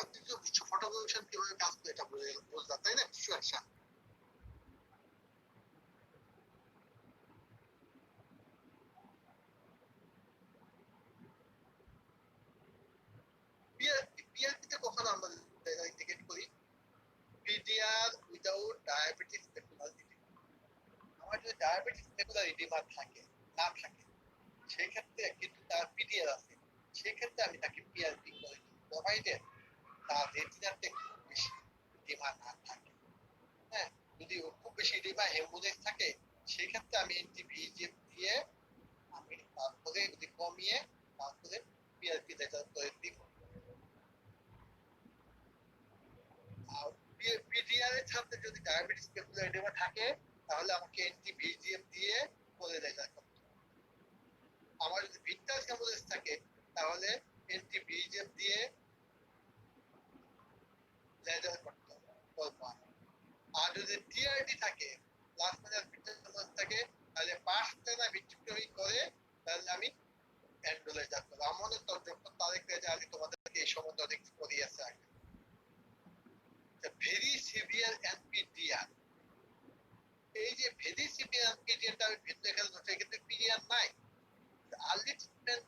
ফটোগ্রাফেশন কিভাবে কাজ করে এটা বুঝলাম, তাই না? ডিস্ট্রাকশন পিআরপিতে কখন আমরা ইন্ডিকেট করি? PDR without diabetes retinal oedema. আমার যদি ডায়াবেটিস রেটিনাল এডিমা থাকে না থাকে, সেই ক্ষেত্রে কিন্তু তার পিডিআর আছে, সেই ক্ষেত্রে আমি তাকে পিআরপি করে দিই, প্রোভাইডেড তার রেটিনাতে খুব বেশি এডিমা না থাকে। হ্যাঁ, যদি খুব বেশি এডিমা হেমোরেজ থাকে, সেই ক্ষেত্রে আমি অ্যান্টি-ভিএজিএফ দিয়ে আমি তারপরে যদি কমিয়ে তারপরে পিআরপি রেজাল্ট করে দিব। আর পিডিআর এর সাথে যদি ডায়াবেটিস পেপুলার এডিমা থাকে, তাহলে আমাকে অ্যান্টি-ভিএজিএফ দিয়ে করে রেজাল্ট করতে হবে। আমার যদি ভিট্রাস হেমোরেজ থাকে, তাহলে অ্যান্টি-ভিএজিএফ দিয়ে রেজাল্ট করতে হবে। আর যদি টিআরডি থাকে, প্লাস মাইনাস ভিট্রাস হেমোরেজ থাকে, তাহলে পাস না ভিট্রেক্টমি করে তাহলে আমি এন্ডোলেজার করব। আমার তো ডক্টর তারেক রেজা আলী তোমাদেরকে এই সম্বন্ধে অনেক পড়িয়েছে আগে। ভেরি সিভিয়ার এনপিডিআর, এই যে ভেরি সিভিয়ার এনপিডিআরটা আমি ভিন্ন এখানে ধরছি, কিন্তু পিডিআর নাই। আর্লি ট্রিটমেন্ট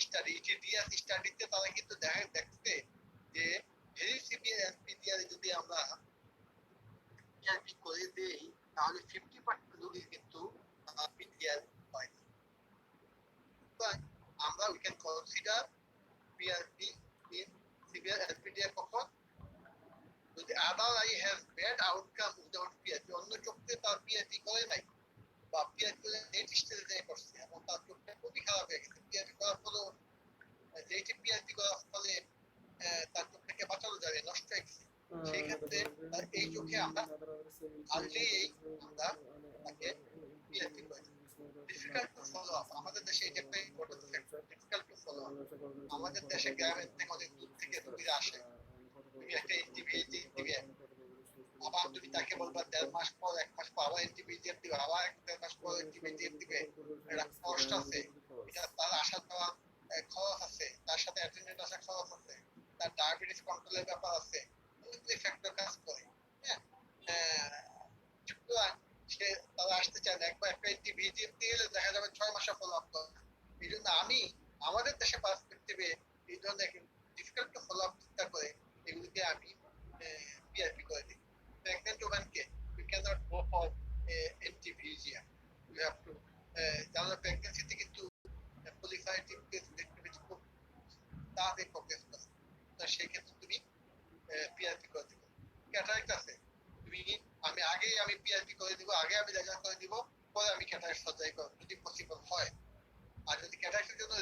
স্টাডি, ডিএস স্টাডিতে তারা কিন্তু দেখছে যে ভেরি সিভিয়ার এনপিডিআর যদি আমরা পিআরপি করে দেই, তাহলে 50% রোগী কিন্তু পিডিআর হয় না। আমরা we can consider PRP in severe NPDR কখন? যদি other eye has bad outcome without PRP, অন্য চোখে তার PRP করে নাই বা PRP করে নেট স্টেজে করছে এবং তার চোখটা খুবই খারাপ হয়ে গেছে, PRP করার ফলেও যেটি PRP করার ফলে তার চোখ থেকে বাঁচানো যাবে, নষ্ট হয়ে গেছে, সেই ক্ষেত্রে এই চোখে আমরা আর্লি আমরা তাকে PRP করে দিই। ডিফিকাল্ট টু ফলো আপ, আমাদের দেশে এটা একটা important factor, difficult to follow up. আমাদের দেশে গ্রামের থেকে অনেক দূর থেকে রোগীরা আসে, তুমি একটা অ্যান্টিভিএজিএফ দিবে, আবার তুমি তাকে বলবা 1.5 মাস পর 1 মাস পর আবার অ্যান্টিভিএজিএফ দিবে, আবার 1.5 মাস পর অ্যান্টিভিএজিএফ দিবে, এটা কষ্ট আছে, এটা তার আসা যাওয়া খরচ আছে, তার সাথে অ্যাটেন্ডেন্ট আসা খরচ আছে, তার ডায়াবেটিস কন্ট্রোলের ব্যাপার আছে, অনেকগুলি ফ্যাক্টর কাজ করে। হ্যাঁ, সুতরাং সে তারা আসতে চায় না, একবার একটা অ্যান্টিভিএজিএফ দিয়ে গেলে দেখা যাবে 6 মাসে ফলো আপ করে। এই জন্য আমি আমাদের দেশে পার্সপেক্টিভে এই ধরনের ডিফিকাল্ট টু ফলো আপ চিন্তা করে এগুলিকে আমি পিআরপি করে দিই। প্রেগনেন্ট ওম্যানকে we cannot go for anti-VEGF, you have to যারা প্রেগন্যান্সিতে কিন্তু পলিসাইটিক অ্যাক্টিভিটি খুব তাড়াতাড়ি প্রোগ্রেস করে, তা সেই ক্ষেত্রে তুমি পিআরপি করে দিবে। ক্যাটারাক্ট আছে, তুমি আমি পিআরপি করে দিব, আগে আমি রেজাল্ট করে দিব, পরে আমি ক্যাটারাক্ট সার্জারি করব যদি পসিবল হয়। আর যদি ক্যাটারাক্টের জন্য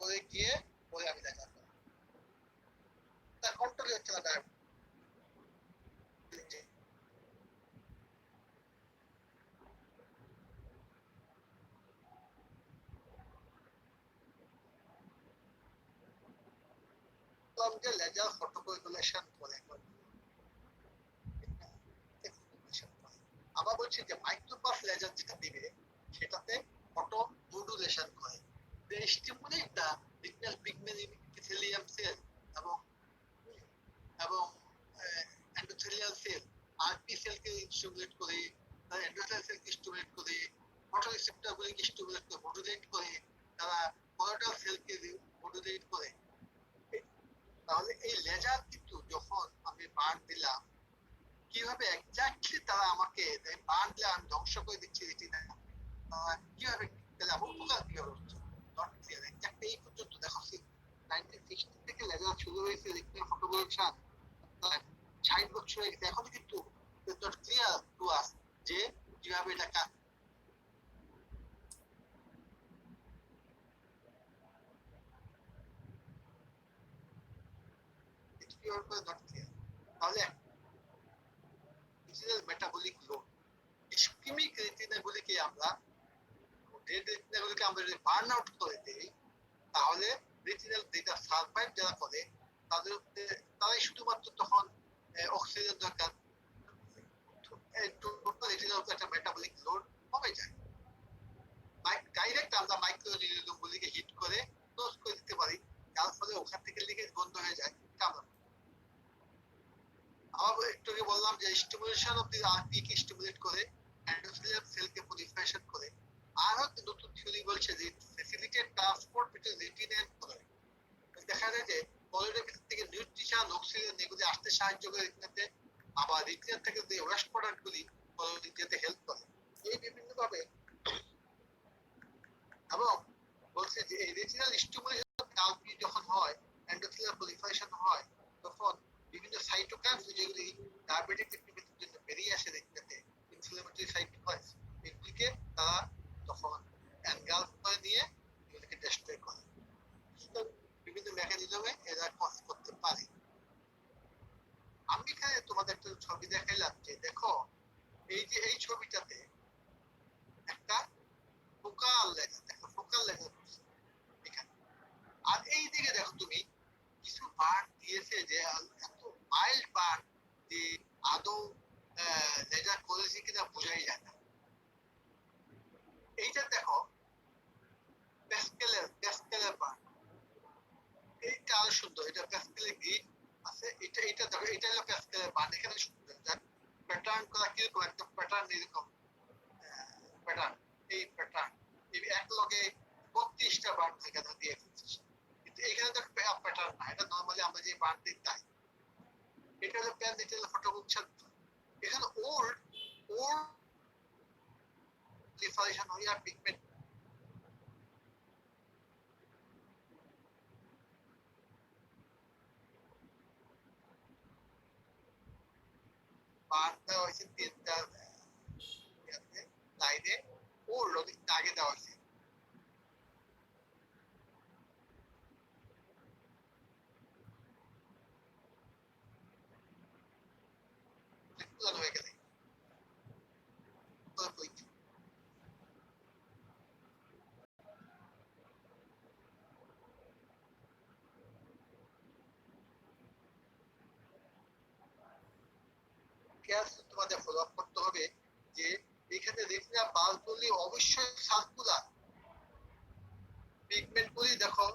করে গিয়ে পরে আমি রেজাল্ট করব, তার কন্ট্রোল হচ্ছে না ডায়াবেটিস। লেজার ফটোকোগুলেশন করে, আবার বলছি যে মাইক্রোপাস লেজার যেটা দিবে সেটাতে ফটো মডুলেশন করে, they stimulate the retinal pigment epithelium cell এবং endothelial cell, আরপি সেলকে স্টিমুলেট করে, তারা এন্ডোথেলিয়াল সেলকে স্টিমুলেট করে, ফটোরিসেপ্টর গুলিকে স্টিমুলেট করে, মডুলেট করে, তারা কোয়ার্টাল সেলকে মডুলেট করে। তাহলে এই লেজার কিন্তু যখন আমি বার্ন দিলাম, কিভাবে এক্স্যাক্টলি তারা আমাকে বার্ন দিলে আমি ধ্বংস করে দিচ্ছি রেটিনা, কিভাবে তাহলে আমার উপকার কিভাবে হচ্ছে নট ক্লিয়ার। এক্স্যাক্ট এই পর্যন্ত দেখো 1960 থেকে লেজার শুরু হয়েছে, রেটিনা ফটোগ্রাফেশন 60 বছর হয়ে গেছে, এখন কিন্তু নট ক্লিয়ার টু আস যে কিভাবে এটা কাজ। তাহলে মেটাবলিক লোড, ইসকেমিক রেটিনাগুলিকে আমরা যদি বার্ন আউট করে দেই, তাহলে রেটিনাল যেটা সার্ভাইভ যারা করে তারাই শুধুমাত্র তখন অক্সিজেন দরকার, টোটাল রেটিনার উপর একটা মেটাবলিক লোড কমে যায়। ডাইরেক্ট আমরা মাইক্রো নিউরনগুলিকে হিট করে ক্লোজ করে দিতে পারি, যার ফলে ওখান থেকে লিকেজ বন্ধ হয়ে যায়। এটা আমরা আবার একটু আগে বললাম যে স্টিমুলেশন অফ দি আরপি কে স্টিমুলেট করে, এন্ডোথেলিয়াল সেলকে প্রলিফারেশন করে। আর নতুন থিওরি বলছে যে facilitate transport between retina and choroid. দেখা যায় যে কোলয়েডের ভিতর থেকে নিউট্রিশন, অক্সিজেন এগুলি আসতে সাহায্য করে রেটিনাতে, আবার রেটিনা থেকে যে ওয়েস্ট প্রোডাক্টগুলি কোলয়েড দিতে হেল্প করে। এই বিভিন্ন ভাবে এবং বলছে যে এই রেটিনাল স্টিমুলেশন আরপি যখন হয়, এন্ডোথেলিয়াল প্রলিফারেশন হয়, তখন বিভিন্ন সাইটোকাইনস যেগুলি ডায়াবেটিক রেটিনোপ্যাথির জন্য বেরিয়ে আসে রেটিনাতে, ইনফ্লামেটরি সাইটোকাইনস, এগুলিকে তারা তখন এনগালফ করে নিয়ে এগুলিকে ডেস্ট্রয় করে। বিভিন্ন মেকানিজমে এরা কজ করতে পারে। আমি এখানে তোমাদের একটা ছবি দেখাইলাম যে দেখো এই যে এই ছবিটাতে একটা ফোকাল লেজার, দেখো ফোকাল লেজার এখানে। আর এই দিকে দেখো তুমি কিছু বার্ন দিয়েছে যে এত মাইল্ড বার্ন যে আদৌ লেজার করেছে কিনা বোঝাই যায় না। এইটা দেখো প্যাসকেলের বার্ন, এইটা আরো সুন্দর, এটা প্যাসকেলের গ্রিন আছে, এটা দেখো এটা হলো প্যাসকেলের বার্ন। এখানে সুন্দর প্যাটার্ন করা কিরকম একটা প্যাটার্ন, এরকম প্যাটার্ন, এই প্যাটার্ন এই এক লগে 32টা বার্ন এখানে দিয়ে ফেলছে। কিন্তু এখানে তো প্যাটার্ন না, এটা নরমালি আমরা যে বার্ন দিই তাই। এটা হলো প্যান, এটা হলো ফটোবুকশন। এখানে ওল্ড প্রিফারেশন হয় আর পিগমেন্ট। বার্নটা হয়েছে 3টা লাইনে, ওল্ড অনেক আগে দেওয়া হয়েছে। পুরানো হয়ে গেলে তোমাদের ফলো আপ করতে হবে যে এখানে রেটিনা বাল্বগুলি অবশ্যই সার্কুলার। পিগমেন্ট গুলি দেখো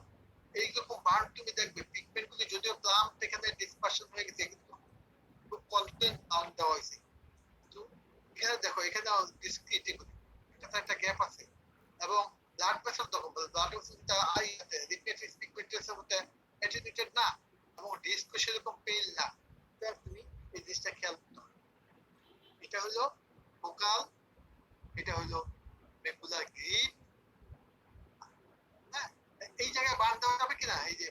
এইরকম বার্ন তুমি দেখবে, পিগমেন্ট গুলি যদিও প্লাম এখানে ডিসপারশন হয়ে গেছে, কিন্তু খুব কনস্ট্যান্ট বার্ন দেওয়া হয়েছে। কিন্তু এখানে দেখো এখানে ডিসক্রিট এখানে একটা গ্যাপ আছে। এবং ব্লাড প্রেসার দেখো, ব্লাড প্রেসারটা আই রিফ্লেক্টিভ পিগমেন্টের মধ্যে অ্যাটিটিউডেড না, এবং ডিস্ক সেরকম পেইন না। তুমি এই জিনিসটা খেয়াল করতে হবে। এটা হলো ফোকাল, এটা হলো মেকুলার গ্রিড। হ্যাঁ, এই জায়গায় বার্ন দেওয়া যাবে কিনা, এই যে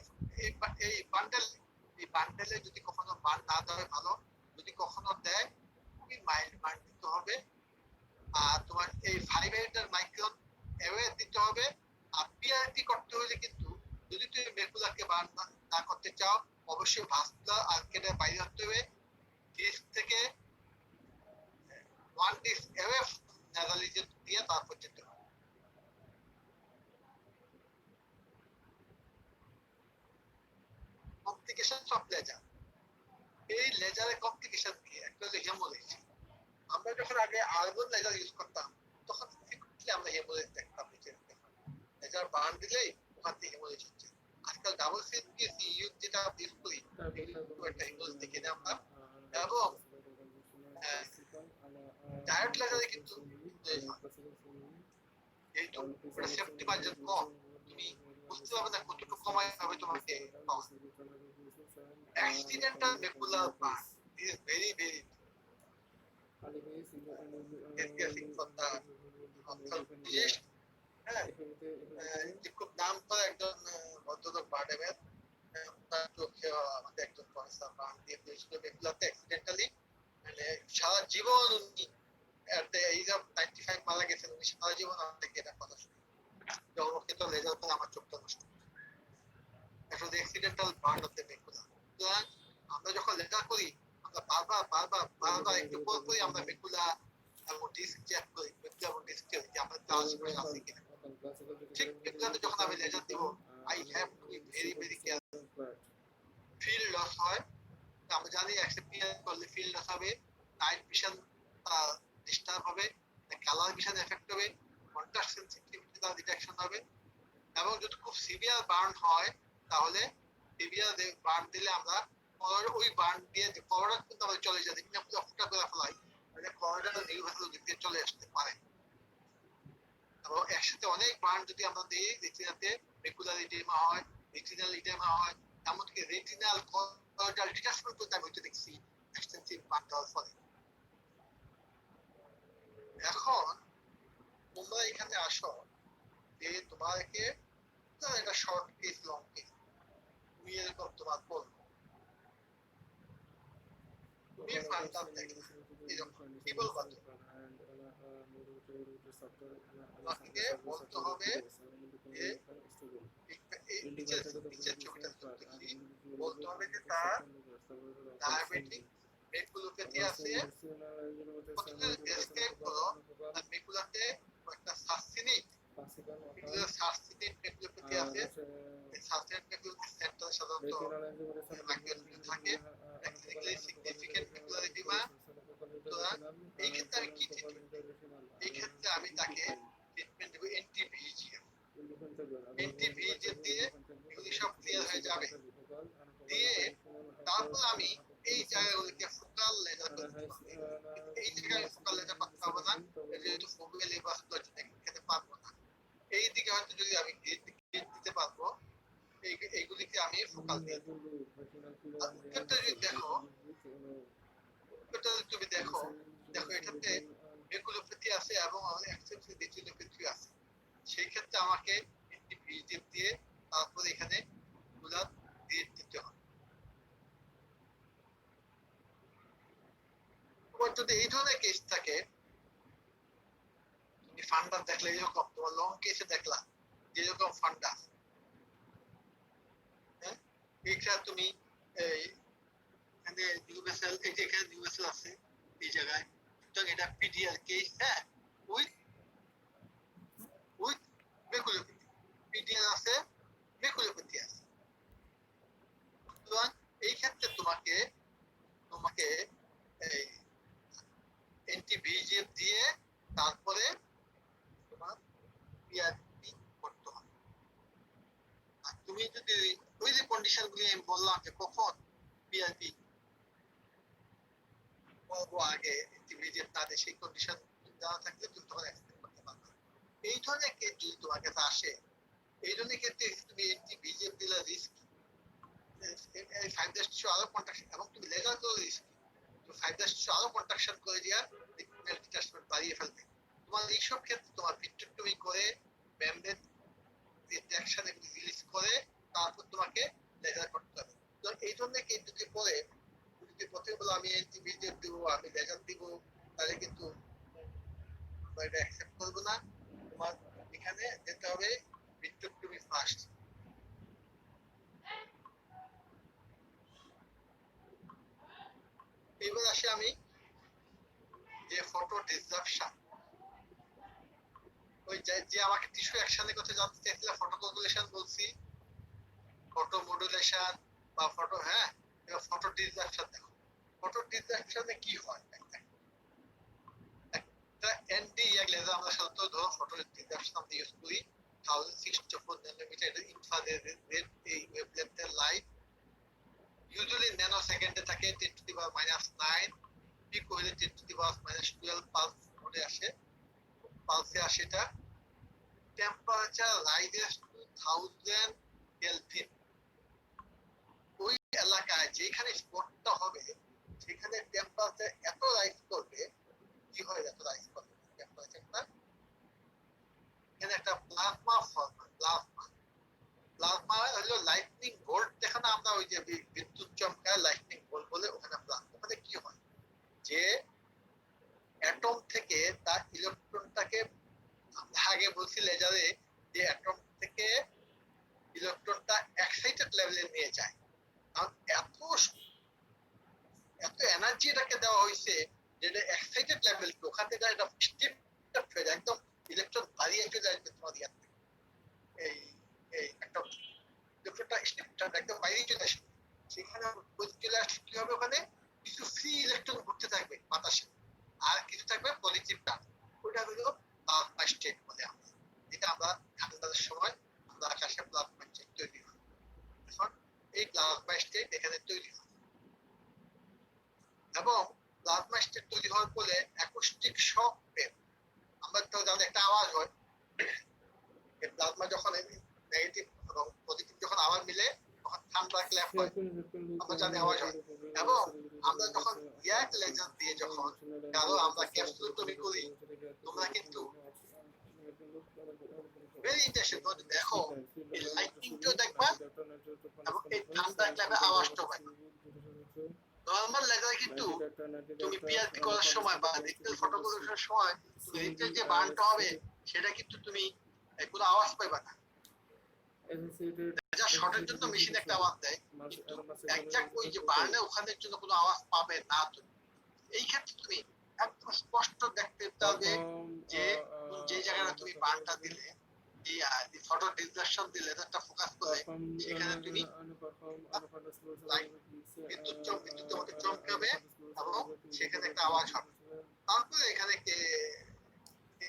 এই বান্ডেলে যদি কখনো বার্ন না দেওয়া ভালো, যদি কখনো দেয় খুবই মাইল্ড বার্ন দিতে হবে। আর তোমার এই 5 এর মাইক্রন অ্যাওয়ে দিতে হবে। আর পিআরটি করতে হলে কিন্তু যদি তুমি মেকুলারকে বার্ন না করতে চাও, অবশ্যই ভাস্কুলার আর্কেডের বাইরে হতে হবে। ডিস্ক থেকে 1 ডিস্ক অ্যাওয়ে নাসালিজেন দিয়ে তারপর যেতে হবে। কমপ্লিকেশন অফ লেজার, এই লেজারের কমপ্লিকেশন কি? একটা হলো হেমোরেজ। আমরা যখন আগে আর্গন লেজার ইউজ করতাম তখন ফ্রিকুয়েন্টলি আমরা হেমোরেজ দেখতাম। লেজার বার্ন দিলেই ওখান থেকে হেমোরেজ হচ্ছে। আজকাল ডাবল সিএনপিএসি ইউজ যেটা ইউজ করি, একটা হেমোরেজ দেখি না আমরা। এবং ডায়োড লেজারে কিন্তু এইটুকু সেফটি মার্জিন কম, তুমি বুঝতে পারবে না কতটুকু কমাই হবে তোমাকে পাওয়া। Accidental macular burn is very very খুব নাম করা একজন ভদ্রলোক বার্ডেমের, তার চোখে আমাদের একজন প্রফেসর বার্ন দিয়ে দিয়েছিল মেকুলাতে অ্যাক্সিডেন্টালি। মানে সারা জীবন উনি at the age of 95 মারা গেছেন। উনি সারা জীবন আমাদেরকে এটা কথা শুনে জন্মকৃত লেজার পরে আমার চোখটা নষ্ট। এখন accidental burn of the macula. সুতরাং আমরা যখন লেজার করি আমরা বারবার একটু পর পরই আমরা মেকুলা এবং ডিস্ক চেক করি, মেকুলা এবং ডিস্ক চেক যে আমরা ট্রান্সফার আছে কিনা। ঠিক মেকুলাতে যখন আমি লেজার দিব, I have to be very very careful. Field loss হয়, আমরা জানি এক্সেপ্টিয়ার করলে ফিল্ড লস হবে, নাইট ভিশন ডিস্টার্ব হবে, কালার ভিশন এফেক্ট হবে, কন্ট্রাস্ট সেনসিটিভিটি তার ডিটেকশন হবে। এবং যদি খুব সিভিয়ার বার্ন হয় তাহলে সিভিয়ার বার্ন দিলে আমরা ওই বার্ন দিয়ে যে কলোরাইড কিন্তু আমাদের চলে যায়, যেখানে পুরো ফুটা করে ফেলাই মানে কলোরাইড নিউভাসেল দিক দিয়ে চলে আসতে পারে। এবং একসাথে অনেক বার্ন যদি আমরা দিই রেটিনাতে রেগুলার ইডেমা হয়, রেটিনাল ইডেমা হয়, এমনকি রেটিনাল কলোরাইডাল ডিটাচমেন্ট পর্যন্ত আমি দেখছি এক্সটেন্সিভ বার্ন দেওয়ার ফলে। এখন তোমরা এখানে আসো যে তোমাকে এটা শর্ট কেস লং কেস তুমি এরকম তোমার বলবো তুমি ফান্ডার দেখো এরকম কি বলবা তোমাকে বলতে হবে যে নিচের ছবিটা দেখি বলতে হবে যে তার ডায়াবেটিক মেকুলোপ্যাথি আছে, প্রতিদিন ডেসক্রাইব করো আর মেকুলাতে একটা সাসসিনিক সাসসিনিক মেকুলোপ্যাথি আছে। এই সাসসিনিক মেকুলোপ্যাথি সেন্টার সাধারণত থাকে ক্লিনিক্যালি সিগনিফিকেন্ট মেকুলার এডিমা। সুতরাং এই ক্ষেত্রে আমি কি ট্রিটমেন্ট দেব? এই ক্ষেত্রে আমি তাকে ট্রিটমেন্ট দেব এন্টিভিজিএফ। এন্টিভিজিএফ দিয়ে এগুলি সব ক্লিয়ার হয়ে যাবে, দিয়ে তারপর আমি এই জায়গাগুলিকে ফোকাল লেজার করতে পারবো। এই জায়গায় ফোকাল লেজার করতে পারবো না যেহেতু ফোকাল লেজার খেতে পারবো না। এই দিকে হয়তো যদি আমি গ্রিড দিতে পারবো, এইগুলিকে আমি ফোকাল দিয়ে দেবো। যদি দেখো তুমি দেখো এটাতে মেকুলোপ্যাথি আছে এবং আমাদের এক্সটেন্সিভ রেটিনোপ্যাথি আছে। সেই ক্ষেত্রে আমাকে এন্টিভিজিএফ দিয়ে তারপরে এখানে গুলাব দিয়ে দিতে হবে। যদি এই ধরনের কেস থাকে, তুমি ফান্ডাস দেখলে এরকম, তোমার লং কেসে দেখলা যেরকম ফান্ডাস, হ্যাঁ এইটা তুমি এখানে নিউভেসেল, এই যে এখানে নিউভেসেল আছে এই জায়গায়, তো এটা পিডিআর কেস, হ্যাঁ উইথ মেকুলোপ্যাথি, পিডিআর আছে মেকুলোপ্যাথি আছে। সুতরাং এই ক্ষেত্রে তোমাকে এই এন্টিভিজিএফ দিয়ে তারপরে তোমার পিআরপি করতে হবে। আর তুমি যদি ওই যে কন্ডিশন গুলি আমি বললাম যে কখন পিআরপি করবো আগে এন্টিভিজিএফ না দিয়ে, সেই কন্ডিশন দেওয়া থাকলে তুমি তখন এক্সপেক্ট করতে পারবে। এই ধরনের কেস যদি তোমার কাছে আসে, এই ধরনের ক্ষেত্রে তুমি এন্টিভিজিএফ দিলে রিস্ক 5 টিস্যু আরো কন্ট্রাকশন, এবং তুমি লেজার করে রিস্ক 5 টিস্যু আরো কন্ট্রাকশন করে দিয়া ডিটাচমেন্ট বাড়িয়ে ফেলবে। তোমার এইসব ক্ষেত্রে তোমার ভিট্রেক্টমি করে মেমব্রেন রিট্রাকশন এগুলি রিলিজ করে তারপর তোমাকে লেজার করতে হবে। তো এই ধরনের কেস যদি পড়ে, যদি প্রথমে বলো আমি এন্টিভিজিএফ দিব, আমি লেজার দিব, তাহলে কিন্তু আমরা এটা অ্যাকসেপ্ট করবো না। তোমার এখানে যেতে হবে ভিট্রেক্টমি ফার্স্ট। এবার আসি আমি যে ফটো ডিসরাপশন, ওই যে আমাকে টিস্যু অ্যাকশনের কথা জানতে চাইছিল, ফটো কোগুলেশন বলছি, ফটো মডুলেশন বা ফটো, হ্যাঁ এবার ফটো ডিসরাপশন দেখো। ফটো ডিসরাপশনে কি হয়, একটা এনডিএ লেজার আমরা সাধারণত ধরো ফটো ডিসরাপশন আমরা ইউজ করি 1064 ন্যানোমিটার ইনফ্রারেড এই ওয়েভলেন্থের লাইট, ইউজুয়ালি ন্যানো সেকেন্ডে থাকে 10⁻⁹, পিক হইলে 10⁻⁻12 পালস মোডে আসে, পালসে আসে। এটা টেম্পারেচার রাইজেস টু 1000 কেলভিন। ওই এলাকায় যেখানে স্পটটা হবে সেখানে টেম্পারেচার এত রাইজ করবে, কি হয় এত রাইজ করবে টেম্পারেচারটা, এখানে একটা প্লাজমা ফর্ম হয়। প্লাজমা হলো লাইটনিং বোল্ট, দেখো না আমরা ওই যে বিদ্যুৎ চমকায় লাইটনিং বোল্ট বলে, ওখানে প্লাজমা। ওখানে কি হয় যে অ্যাটম থেকে তার ইলেকট্রনটাকে, আগে বলছি লেজারে যে অ্যাটম থেকে ইলেকট্রনটা এক্সাইটেড লেভেলে নিয়ে যায়, কারণ এত এনার্জি এটাকে দেওয়া হয়েছে যেটা এক্সাইটেড লেভেল, ওখান থেকে এটা স্টিপ হয়ে যায়, একদম ইলেকট্রন বাড়িয়ে চলে আসবে তোমার ইয়ার থেকে, এই একটা ইলেকট্রনটা স্টিপটা একদম বাইরে চলে আসবে। সেখানে চলে আসলে কি হবে, ওখানে কিছু ফ্রি ইলেকট্রন ঘুরতে থাকবে বাতাসে, আর কিছু আমরা যখন নেগেটিভ এবং পজিটিভ যখন আওয়াজ মিলে তখন ঠান্ডা ক্ল্যাপ হয়, আমরা জানি আওয়াজ হয়। এবং আমরা যখন ইয়াক লেজার দিয়ে যখন কারো আমরা ক্যাপসুলোটমি করি, তোমরা কিন্তু ভেরি ইন্টারেস্টিং দেখো, এই লাইটনিংটাও দেখবা এবং এই ঠান্ডা ক্ল্যাপের আওয়াজটাও পাইবা। নর্মাল লেজার কিন্তু তুমি পিআরপি করার সময় বা ডিজিটাল ফটোগ্রাফির সময় ডিজিটাল যে বার্নটা হবে সেটা কিন্তু তুমি কোনো আওয়াজ পাইবা না। যা শর্টের জন্য মেশিন একটা আওয়াজ দেয়, কিন্তু একজাক্ট ওই যে বার্নে ওখানের জন্য কোনো আওয়াজ পাবে না তুমি। এই ক্ষেত্রে তুমি একদম স্পষ্ট দেখতে পাবে যে যে জায়গাটা তুমি বার্নটা দিলে, এই ফটো ডিসক্রিপশন দিলে লেজারটা ফোকাস করে সেখানে তুমি বিদ্যুৎ তোমাকে চমকাবে এবং সেখানে একটা আওয়াজ হবে। তারপরে এখানে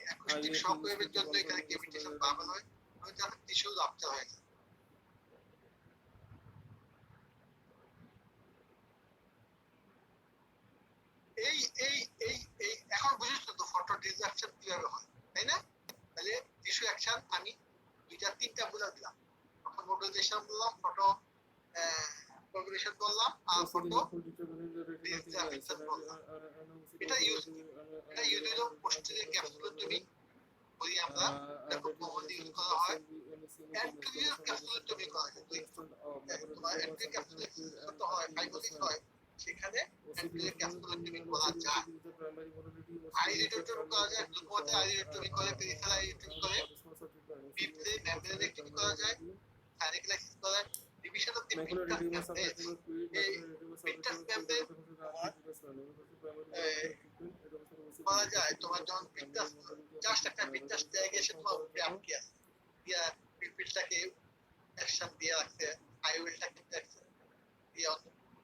অ্যাকুস্টিক শক ওয়েভের জন্য এখানে কেভিটেশন বাড়ানো হয়, যাতে টিস্যু রাপচার হয়ে যায়। এই এই এই এই এখন বুঝেছো তো ফটো ডিসক্রিপশন কিভাবে হয়, তাই না? তাহলে টিস্যু অ্যাকশন আমি দুইটা তিনটা বুঝা দিলাম। প্রথম মডেলাইজেশন বললাম, ফটো প্রোগ্রেশন বললাম, আর ফটো ডিসক্রিপশন বললাম। এটা ইউজ হলো পোস্টারের ক্যাপসুলোটমি বলি আমরা, এটা খুব কমনলি ইউজ করা হয়। অ্যান্টেরিয়র ক্যাপসুলোটমি করা হয়, তোমার অ্যান্টেরিয়র ক্যাপসুলোটমি ছোট হয়, ফাইব্রোসিস হয়, সেখানে অ্যান্টেরিয়র ক্যাপসুলোটমি করা যায়। আইরিডোটমি করা যায়, গ্লুকোমাতে আইরিডোটমি করে, পেরিফেরাল আইরিডোটমি করে, পিপলে মেমব্রেনেক্টমি করা যায়, সাইনিক্লাইসিস করা যায়। Division of the pitas membrane, এই পিটাস মেমব্রেন করা যায়। তোমার যখন পিটাস জাস্ট একটা পিটাস জায়গায় এসে তোমার উপরে আটকে আছে, দিয়া পিপিলটাকে অ্যাকশন দিয়ে রাখছে, আইওয়েলটাকে দিয়ে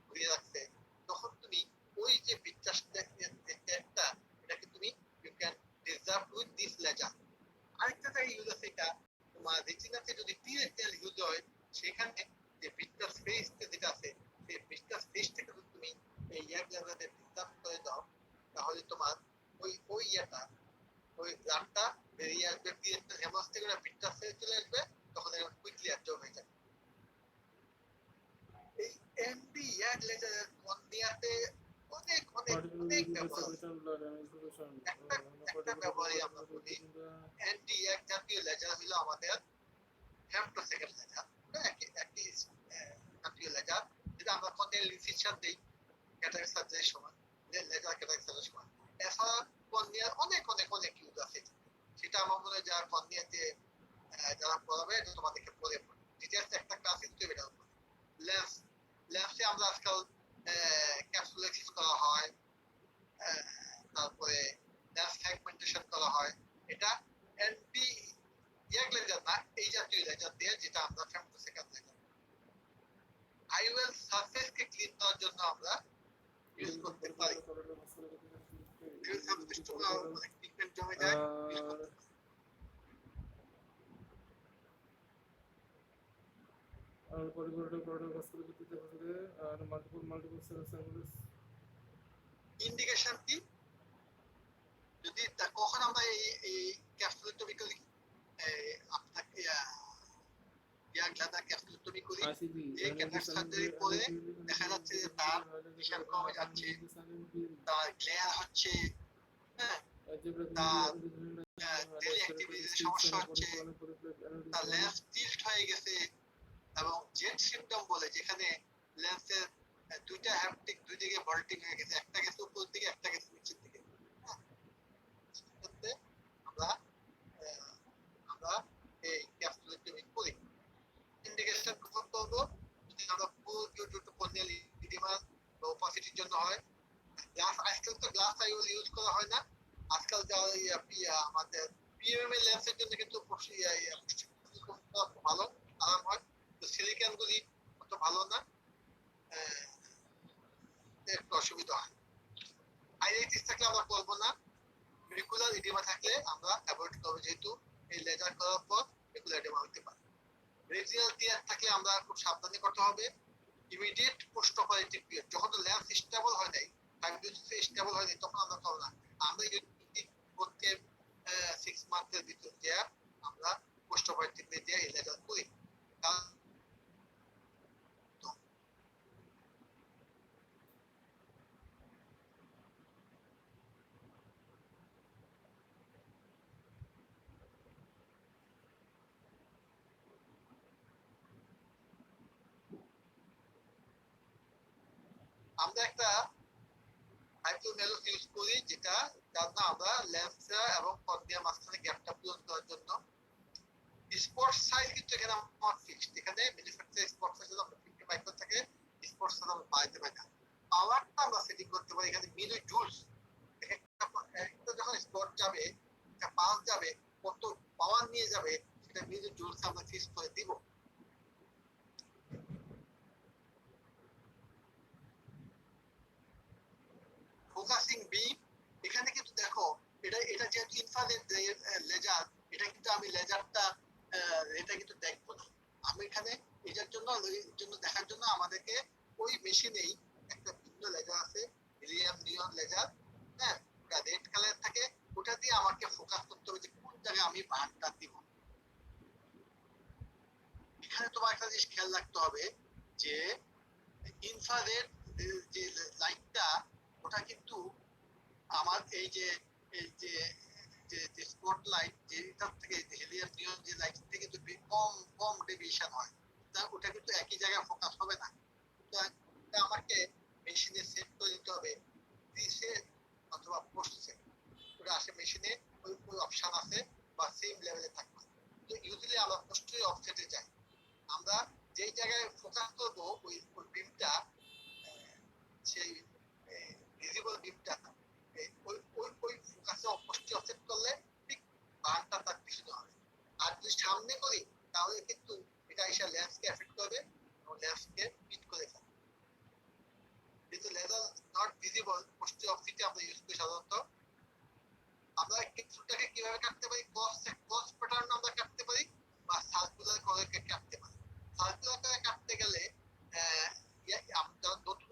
ঘুরিয়ে রাখছে, তখন তুমি ওই যে পিটাসটা একটা এটাকে তুমি you can deserve with this laser. আরেকটা জায়গায় ইউজ আছে, এটা তোমার রেটিনাতে যদি টিএসএল ইউজ হয়, সেখানে যে পিটাস ফেসটা যেটা আছে, সেই পিটাস ফেসটাকে যদি তুমি এই ইয়াক লেজারে ডিজার্ভ করে দাও, তাহলে তোমার ওই ইয়েটা, ওই ব্লাডটা বেরিয়ে আসবে, টিএসএল হেমাস থেকে পিটাস ফেসে চলে আসবে, তখন এটা কুইকলি অ্যাবজর্ব হয়ে যাবে। এই এমডি ইয়াক লেজারের কর্নিয়াতে অনেক অনেক অনেক ব্যবহার আছে। একটা ব্যবহারই আমরা বলি, এমডি ইয়াক জাতীয় লেজার হলো আমাদের ফেমটোসেকেন্ড লেজার, একটি জাতীয় লেজার, যেটা আমরা কর্নিয়াল ইনসিশন দিই ক্যাটারাক্ট সার্জারির সময়, লেজার ক্যাটারাক্ট সার্জারির সময়। এছাড়া কর্নিয়ার অনেক অনেক অনেক ইউজ আছে, সেটা আমার মনে হয় যারা কর্নিয়াতে যারা পড়াবে এটা তোমাদেরকে পড়ে ডিটেলস একটা ক্লাস দিতে হবে। লেন্স, লেন্সে আমরা আজকাল ক্যাপসুলেসিস করা হয়, তারপরে লেন্স ফ্র্যাগমেন্টেশন করা হয়। এটা এন্টি ইয়াক লেজার না, এই জাতীয় লেজার দিয়ে, যেটা আমরা ফেমটোসেকেন্ড লেজার। আইওএল সারফেসকে ক্লিন করার জন্য আমরা ইউজ করতে পারি। অনেক পিগমেন্ট জমে যায়, ইউজ করতে পারি। ইন্ডিকেশন কি? যদি কখন আমরা এই ক্যাপসুলোটমি করি, আপনাকে ইয়াক লেজার ক্যাপসুলোটমি করি, যে ক্যাটারাক্ট সার্জারি করে দেখা যাচ্ছে যে তার ভিশন কমে যাচ্ছে, তার গ্লেয়ার হচ্ছে, হ্যাঁ, তার ডেইলি অ্যাক্টিভিটিতে সমস্যা হচ্ছে, তার লেন্স টিল্ট হয়ে গেছে, এবং জেট সিম্পটম বলে, যেখানে লেন্সের দুইটা হ্যাপটিক দুই দিকে ভল্টিং হয়ে গেছে, একটা গেছে উপর দিকে, একটা গেছে নিচের দিকে। আমরা এই ক্যাপসুলোটমি করি। ইন্ডিকেশন কখন করব? যদি আমরা পুরো কর্নিয়াল ইডিমা বা ওপাসিটির জন্য হয়। গ্লাস, আজকাল তো গ্লাস আইওল ইউজ করা হয় না, আজকাল যা আমাদের পিএমএম লেন্সের জন্য কিন্তু ভালো আরাম হয়, তো সিলিকন গুলি অত ভালো না, একটু অসুবিধা হয়। আইআইটিস থাকলে আমরা করবো না, রেগুলার ইডিমা থাকলে আমরা অ্যাভয়েড করবো, যেহেতু এই লেজার করার পর রেগুলার ইডিমা হতে পারে। রেজিনাল টিয়ার থাকলে আমরা খুব সাবধানে করতে হবে। ইমিডিয়েট পোস্ট অপারেটিভ পিরিয়ড, যখন লেন্স স্টেবল হয় নাই, স্টেবল হয়নি, তখন আমরা করবো না। আমরা যদি প্রত্যেক 6 মান্থের ভিতর যে আমরা পোস্ট অপারেটিভ দিয়ে এই লেজার করি। আমরা একটা হাইড্রোমেলো ইউজ করি, যেটা যার না আমরা লেন্স এবং কর্নিয়ার মাঝখানে গ্যাপটা পূরণ করার জন্য। স্পট সাইজ কিন্তু এখানে আমার ফিক্সড, এখানে ম্যানুফ্যাকচার স্পট সাইজ আমরা 50 মাইক্রন থেকে স্পট সাইজ আমরা বাড়াতে পারি না। পাওয়ারটা আমরা সেটিং করতে পারি এখানে মিলি জুলস। একটা যখন স্পট যাবে, একটা পাস যাবে, কত পাওয়ার নিয়ে যাবে সেটা মিলি জুলস আমরা ফিক্স করে দিব। ফোকাসিং বিম, এখানে কিন্তু দেখো এটা যেহেতু ইনফ্রারেড লেজার, এটা কিন্তু আমি লেজারটা এটা কিন্তু দেখবো না। আমি এখানে এটার জন্য দেখার জন্য আমাদেরকে ওই মেশিনেই একটা ভিন্ন লেজার আছে, হিলিয়াম নিয়ন লেজার, হ্যাঁ, ওটা রেড কালার থাকে, ওটা দিয়ে আমাকে ফোকাস করতে হবে যে কোন জায়গায় আমি বারটা দিব। এখানে তোমার একটা জিনিস খেয়াল রাখতে হবে যে ইনফ্রারেড যে লাইটটা, ওটা কিন্তু আমার এই যে স্পটলাইট যেটার থেকে হিলিয়াম নিয়ন যে লাইট থেকে কিন্তু কম ডেভিয়েশন হয়, ওটা কিন্তু একই জায়গায় ফোকাস হবে না। আমাকে মেশিনে সেট করে দিতে হবে প্রিসেট অথবা পোস্ট সেট, ওটা আসে মেশিনে, ওই অপশন আছে বা সেম লেভেলে থাকবে। তো ইউজুয়ালি আমরা পোস্টে অফসেটে যাই, আমরা যেই জায়গায় ফোকাস করব ওই বিমটা, সেই ভিজিবল বিমটা ওই ফোকাসে পোস্টে অফসেট করলে ঠিক বারটা তার পিছনে হবে। আর যদি সামনে করি তাহলে কিন্তু এটা এসে লেন্সকে এফেক্ট করবে এবং লেন্সকে পিট করে ফেলবে। যেহেতু লেজার নট ভিজিবল, পোস্টে অফসেটে আমরা ইউজ করি সাধারণত। আমরা কিছুটাকে কিভাবে কাটতে পারি, ক্রস প্যাটার্ন আমরা কাটতে পারি বা সার্কুলার করে কাটতে পারি। সার্কুলার করে কাটতে গেলে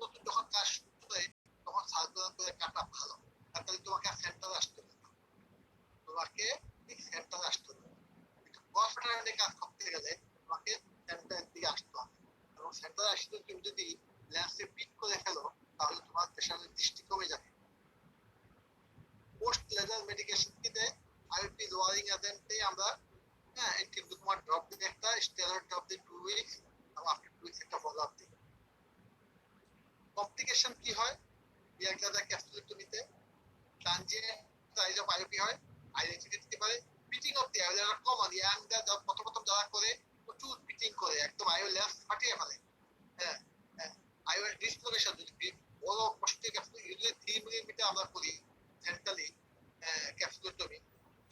নতুন যখন কাজ শুরু করে তখন সার্কুলার করে কাটা ভালো, তাহলে তোমাকে সেন্টার আসতে হবে, তোমাকে ঠিক সেন্টার আসতে হবে। ক্রস প্যাটার্নে কাজ করতে গেলে তোমাকে সেন্টারের দিকে আসতে হবে, এবং সেন্টার আসতে তুমি যদি লেন্সে পিক করে ফেলো তাহলে তোমার পেশেন্টের দৃষ্টি কমে যাবে। পোস্ট লেজার মেডিকেশন কিতে আইওপি লোয়ারিং এজেন্টে আমরা এন্টিগ্লুকোমা ড্রপ দিই, একটা স্টেরয়েড ড্রপ দিই 2 উইকস, এবং আফটার 2 উইকস একটা ফলো আপ দিই। কমপ্লিকেশন কি হয় ইয়ার লেজার ক্যাপসুলোটমিতে? ট্রানজিয়েন্ট সাইজ অফ আইওপি হয়, আইওপি দিতে পারে, পিটিং অফ দি আইওলা কমন, ইয়াংরা প্রথম যারা করে প্রচুর পিটিং করে, একদম আইও লেন্স ফাটিয়ে ফেলে। হ্যাঁ, আইওএল ডিসলোকেশন, যদি বড় কষ্টে ক্যাপসুল ইউজুয়ালি 3 মিলিমিটার আমরা করি সেন্ট্রালি ক্যাপসুলোটমি,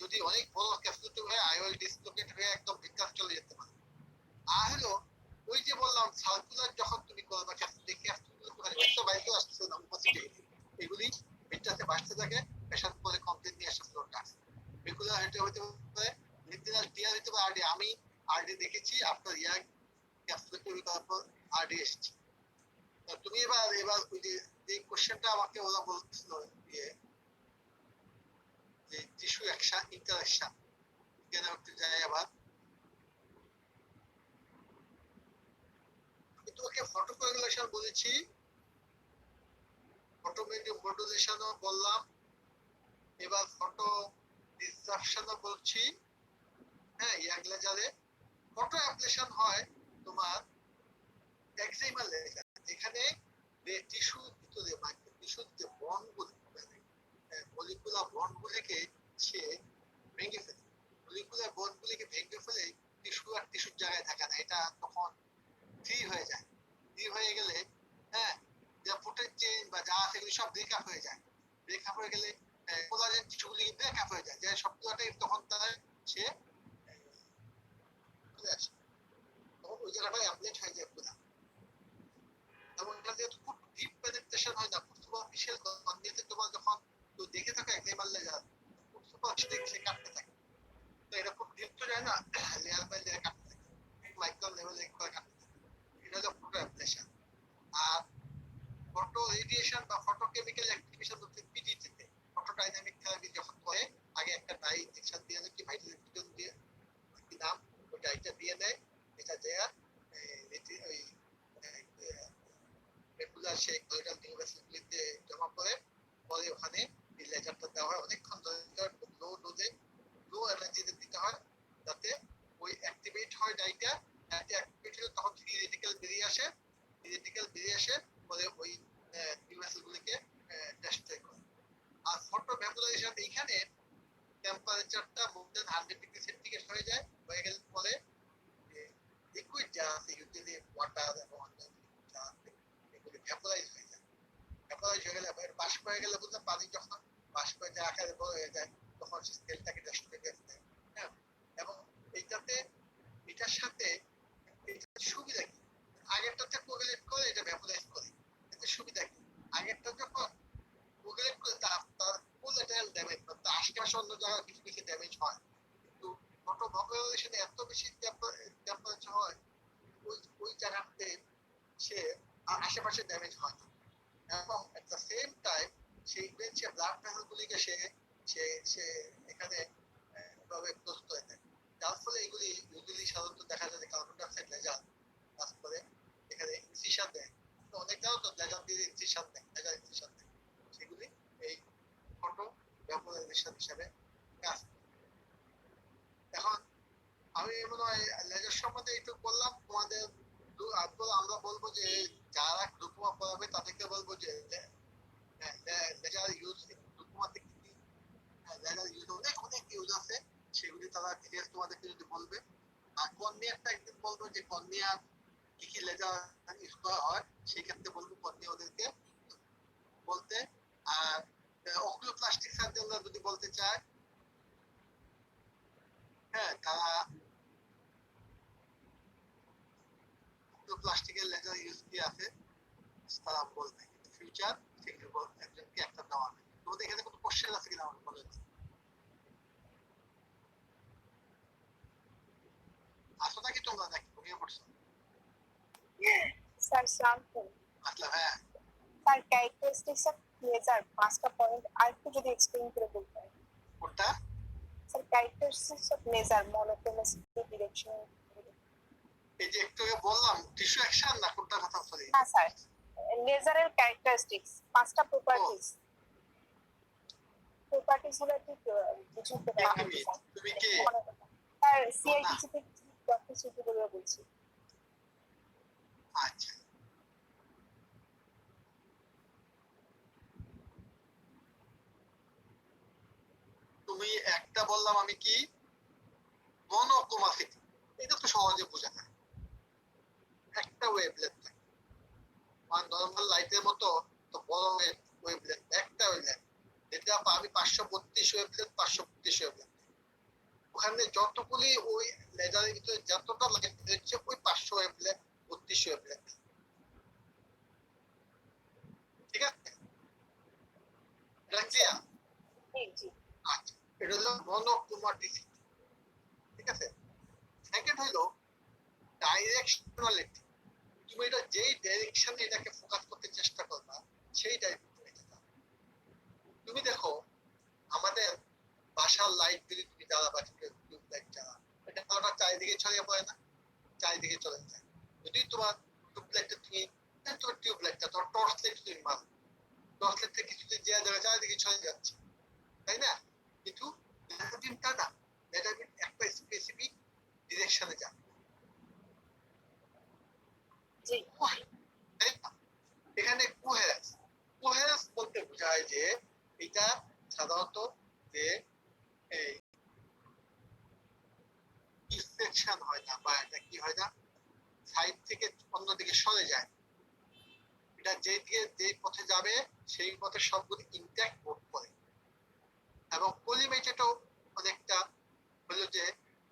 যদি অনেক বড় ক্যাপসুলোটমি হয় আইওএল ডিসলোকেট হয়ে একদম ভিতরে চলে যেতে পারে। আর হলো ওই যে বললাম সার্কুলার যখন তুমি করবা ক্যাপসুলগুলো তো বাইরে আসছে না উপস্থিত, এগুলি ভিতরে বাড়তে থাকে, পেশেন্ট পরে কমপ্লেইন নিয়ে আসছে ফ্লোরটা রেগুলার হেটে হতে পারে, লিথিনাল টিয়ার হতে পারে, আরডি আমি আরডি দেখেছি আপনার ইয়ার ক্যাপসুলোটমি করার পর আরডি এসেছি। তুমি এবার ওই যে কোশ্চেনটা আমাকে ওরা বলছিল যে টিস্যু ইন্টারাকশন কেন একটু যায়, আবার আমি তোমাকে ফটো কোয়াগুলেশন বলেছি, ফটো মডুলেশনও বললাম, এবার ফটো ডিসরাপশনও বলছি। হ্যাঁ, ইয়াং লেজারে ফটো অ্যাপ্লিকেশন হয় তোমার এক্সিমাল লেজার, যেখানে টিস্যুর ভিতরে মাইক্রো টিস্যুর যে বন্ডগুলো, মলিকুলার বন্ডগুলিকে সে ভেঙে ফেলে, মলিকুলার বন্ডগুলিকে ভেঙে ফেলে টিস্যু আর টিস্যুর জায়গায় থাকে না, এটা তখন ফ্রি হয়ে যায়। ফ্রি হয়ে গেলে হ্যাঁ, যা প্রোটিন চেইন বা যা আছে এগুলি সব ব্রেকআপ হয়ে যায়। ব্রেকআপ হয়ে গেলে কোলাজেন টিস্যুগুলি ব্রেকআপ হয়ে যায়, যে সবগুলোটাই তখন তারা সে চলে আসে, তখন ওই জায়গাটা অ্যাপ্লেট হয়ে যায় পুরা। এবং এটা যেহেতু খুব ডিপ পেনিট্রেশন হয় না, খুব সুপারফিশিয়াল কন্ডিতে তোমার যখন তো দেখে থাকো এক্সিমাল লেজার খুব সুপারফিশিয়াল সে কাটতে থাকে, তো এটা খুব ডিপ তো যায় না, লেয়ার বাই লেয়ার কাটতে থাকে, মাইক্রন লেভেলে করে কাটতে থাকে। এটা হলো ফটো অ্যাপ্লিকেশন। আর ফটো রেডিয়েশন বা ফটো কেমিক্যাল অ্যাক্টিভেশন হচ্ছে পিডিটিতে, ফটো ডাইনামিক থেরাপি যখন করে আগে একটা ডাই ইনজেকশন দিয়ে কি ভাইটামিন দিয়ে কি নাম সেই কলিটাল নিউক্লিয়াসগুলিতে জমা পড়ে, পরে ওখানে লেজারটা দেওয়া হয় অনেকক্ষণ ধরে, লো ডোজে লো এনার্জিতে দিতে হয়, যাতে ওই অ্যাক্টিভেট হয় ডাইটা, অ্যাক্টিভেট হলে তখন ফ্রি রেডিক্যাল বেরিয়ে আসে, পরে ওই নিউক্লিয়াসগুলিকে ডেস্ট্রয় করে। আর ফটো ভ্যাপোরাইজেশন এইখানে টেম্পারেচারটা মোর দেন 100 ডিগ্রি সেন্টিগ্রেড হয়ে যায়, হয়ে গেলে পরে লিকুইড যা আছে ইউজুয়ালি ওয়াটার এবং যা আছে এগুলি ভ্যাপোরাইজ হয়ে যায়। ভ্যাপোরাইজ হয়ে গেলে বাষ্প হয়ে গেলে বুঝলাম পানি যখন বাষ্প যে আকারে বড় হয়ে যায় তখন সে তেলটাকে ডেস্ট্রয় করে দেয়। হ্যাঁ, এবং এটার সাথে সুবিধা কি, আগেরটাতে কোরিলেট করে এটা ভ্যাপোরাইজ করে, এতে সুবিধা কি, আগেরটা যখন কোরিলেট করে তার কোলাটেরাল ড্যামেজ, তার আশেপাশে অন্য জায়গায় কিছু কিছু ড্যামেজ হয়, কিন্তু ফটো ভ্যাপোরাইজেশনে এত বেশি টেম্পারেচার হয় ওই জায়গাতে সে আশেপাশে ড্যামেজ হয় না, এবং এট দ্য সেম টাইম সেই সে ব্লাড ভেসেলগুলিকে সে এখানে ভাবে ক্লোজ করে দেয়, যার ফলে এগুলি ইউজুয়ালি সাধারণত দেখা যায় যে কার্বন ডাইঅক্সাইড লেজার কাজ করে এখানে ইনসিশন দেয়, তো অনেক জায়গা তো লেজার দিয়ে ইনসিশন দেয়, লেজার ইনসিশন দেয়, সেগুলি এই ফটো ভ্যাপোরাইজেশন হিসাবে কাজ করে। এখন আমি মনে হয় লেজার সম্বন্ধে একটু বললাম তোমাদের, আমরা বলবো যে যারা ডিপ্লোমা পড়াবে তাদেরকে বলবো যে লেজার ইউজ, ডিপ্লোমাতে কি কি লেজার ইউজ অনেক ইউজ আছে, সেগুলি তারা ডিটেইলস তোমাদেরকে যদি বলবে। আর কর্নিয়ারটা একদিন বলবো যে কর্নিয়ার কি কি লেজার ইউজ করা হয়, সেই ক্ষেত্রে বলবো কর্নিয়া ওদেরকে বলতে। আর অকুলোপ্লাস্টিক সার্জনরা যদি বলতে চায়, হ্যাঁ, তারা প্লাস্টিকের লেজার ইউজ কি আছে তারা বলবে, কিন্তু ফিউচার সেগুলো একজনকে একটা দেওয়া হবে। তোমাদের এখানে কোনো কোশ্চেন আছে কিনা আমাকে বলে দিন। আসো নাকি তোমরা, নাকি ঘুমিয়ে পড়ছো? স্যার শান্ত আসলে হ্যাঁ, স্যার ক্যারেক্টারিস্টিক্স অফ লেজার 5টা পয়েন্ট আর একটু যদি এক্সপ্লেইন করে বলতেন। কোনটা? Sir characteristics of laser, monotonicity, direction. এই যে একটু আগে বললাম টিস্যু অ্যাকশন না কোনটা কথা বলি? হ্যাঁ স্যার, লেজারের ক্যারেক্টারিস্টিক্স 5টা প্রপার্টিজ, প্রপার্টিজ হলো ঠিক বুঝতে পারি না। তুমি কি স্যার সিআইটিসি থেকে ডক্টর সুতি বলে বলছি। আচ্ছা, তুমি একটা বললাম আমি কি মনোক্রোমাসিটি, এটা তো সহজে বোঝা যায়, একটা ওয়েভলেন্থ থাকে, নরমাল লাইটের মতো তো বড় ওয়েভলেন্থ, একটা ওয়েভলেন্থ, যেটা আমি 532 ওয়েভলেন্থ, 532 ওয়েভলেন্থ, ওখানে যতগুলি ওই লেজারের ভিতরে যতটা লাইট বেরোচ্ছে ওই 500 ওয়েভলেন্থ, 32 ওয়েভলেন্থ, ঠিক আছে? এটা ক্লিয়ার? জি। আচ্ছা, এটা হলো মনোক্রোমাটিসিটি, ঠিক আছে? সেকেন্ড হলো ডাইরেকশনালিটি, তুমি এটা যেই ডাইরেকশনে এটাকে ফোকাস করতে চেষ্টা করবা সেই ডাইরেকশনে যাবে। তুমি দেখো আমাদের বাসার লাইট যদি তুমি জ্বালাবা, টিউব লাইট জ্বালা, এটা আলোটা চারিদিকে ছড়িয়ে পড়ে না, চারিদিকে চলে যায়। যদি তোমার টিউব লাইটটা তুমি টিউব লাইটটা তোমার টর্চ লাইট তুমি মারো, টর্চ লাইটটা কিছুদিন যে জায়গায় চারিদিকে ছড়িয়ে যাচ্ছে, তাই না? কিন্তু লেজার বিমটা না, লেজার বিম একটা স্পেসিফিক ডিরেকশনে যাবে। জি, এখানে কোহেরেন্স বলতে বোঝায় যে এটা সাধারণত যে এই ডিফ্লেকশন হয় না, বা এটা কি হয় না, সাইড থেকে অন্যদিকে সরে যায়, এটা যেই পথে যাবে সেই পথে সবগুলো ইনট্যাক্ট মুভ করে। এবং কলিমেটেডও অনেকটা হলো যে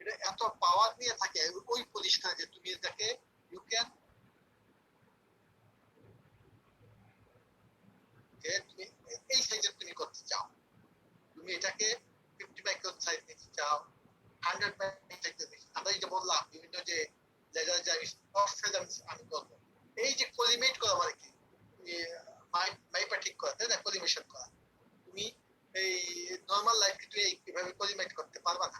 এটা এত পাওয়ার নিয়ে থাকে ওই পজিশনে যে তুমি এটাকে ইউ ক্যান, যে তুমি এই সাইজে তুমি করতে চাও, তুমি এটাকে 50 মাইক্রন সাইজ নিতে চাও, 100 মাইক্রন সাইজ নিতে, আমরা এই যে বললাম বিভিন্ন যে লেজার যে আমি করবো, এই যে কলিমেট করা মানে কি, মাইপা ঠিক করা, তাই না? কলিমেশন করা, তুমি এই নরমাল লাইটকে তুমি এইভাবে কলিমেট করতে পারবা না,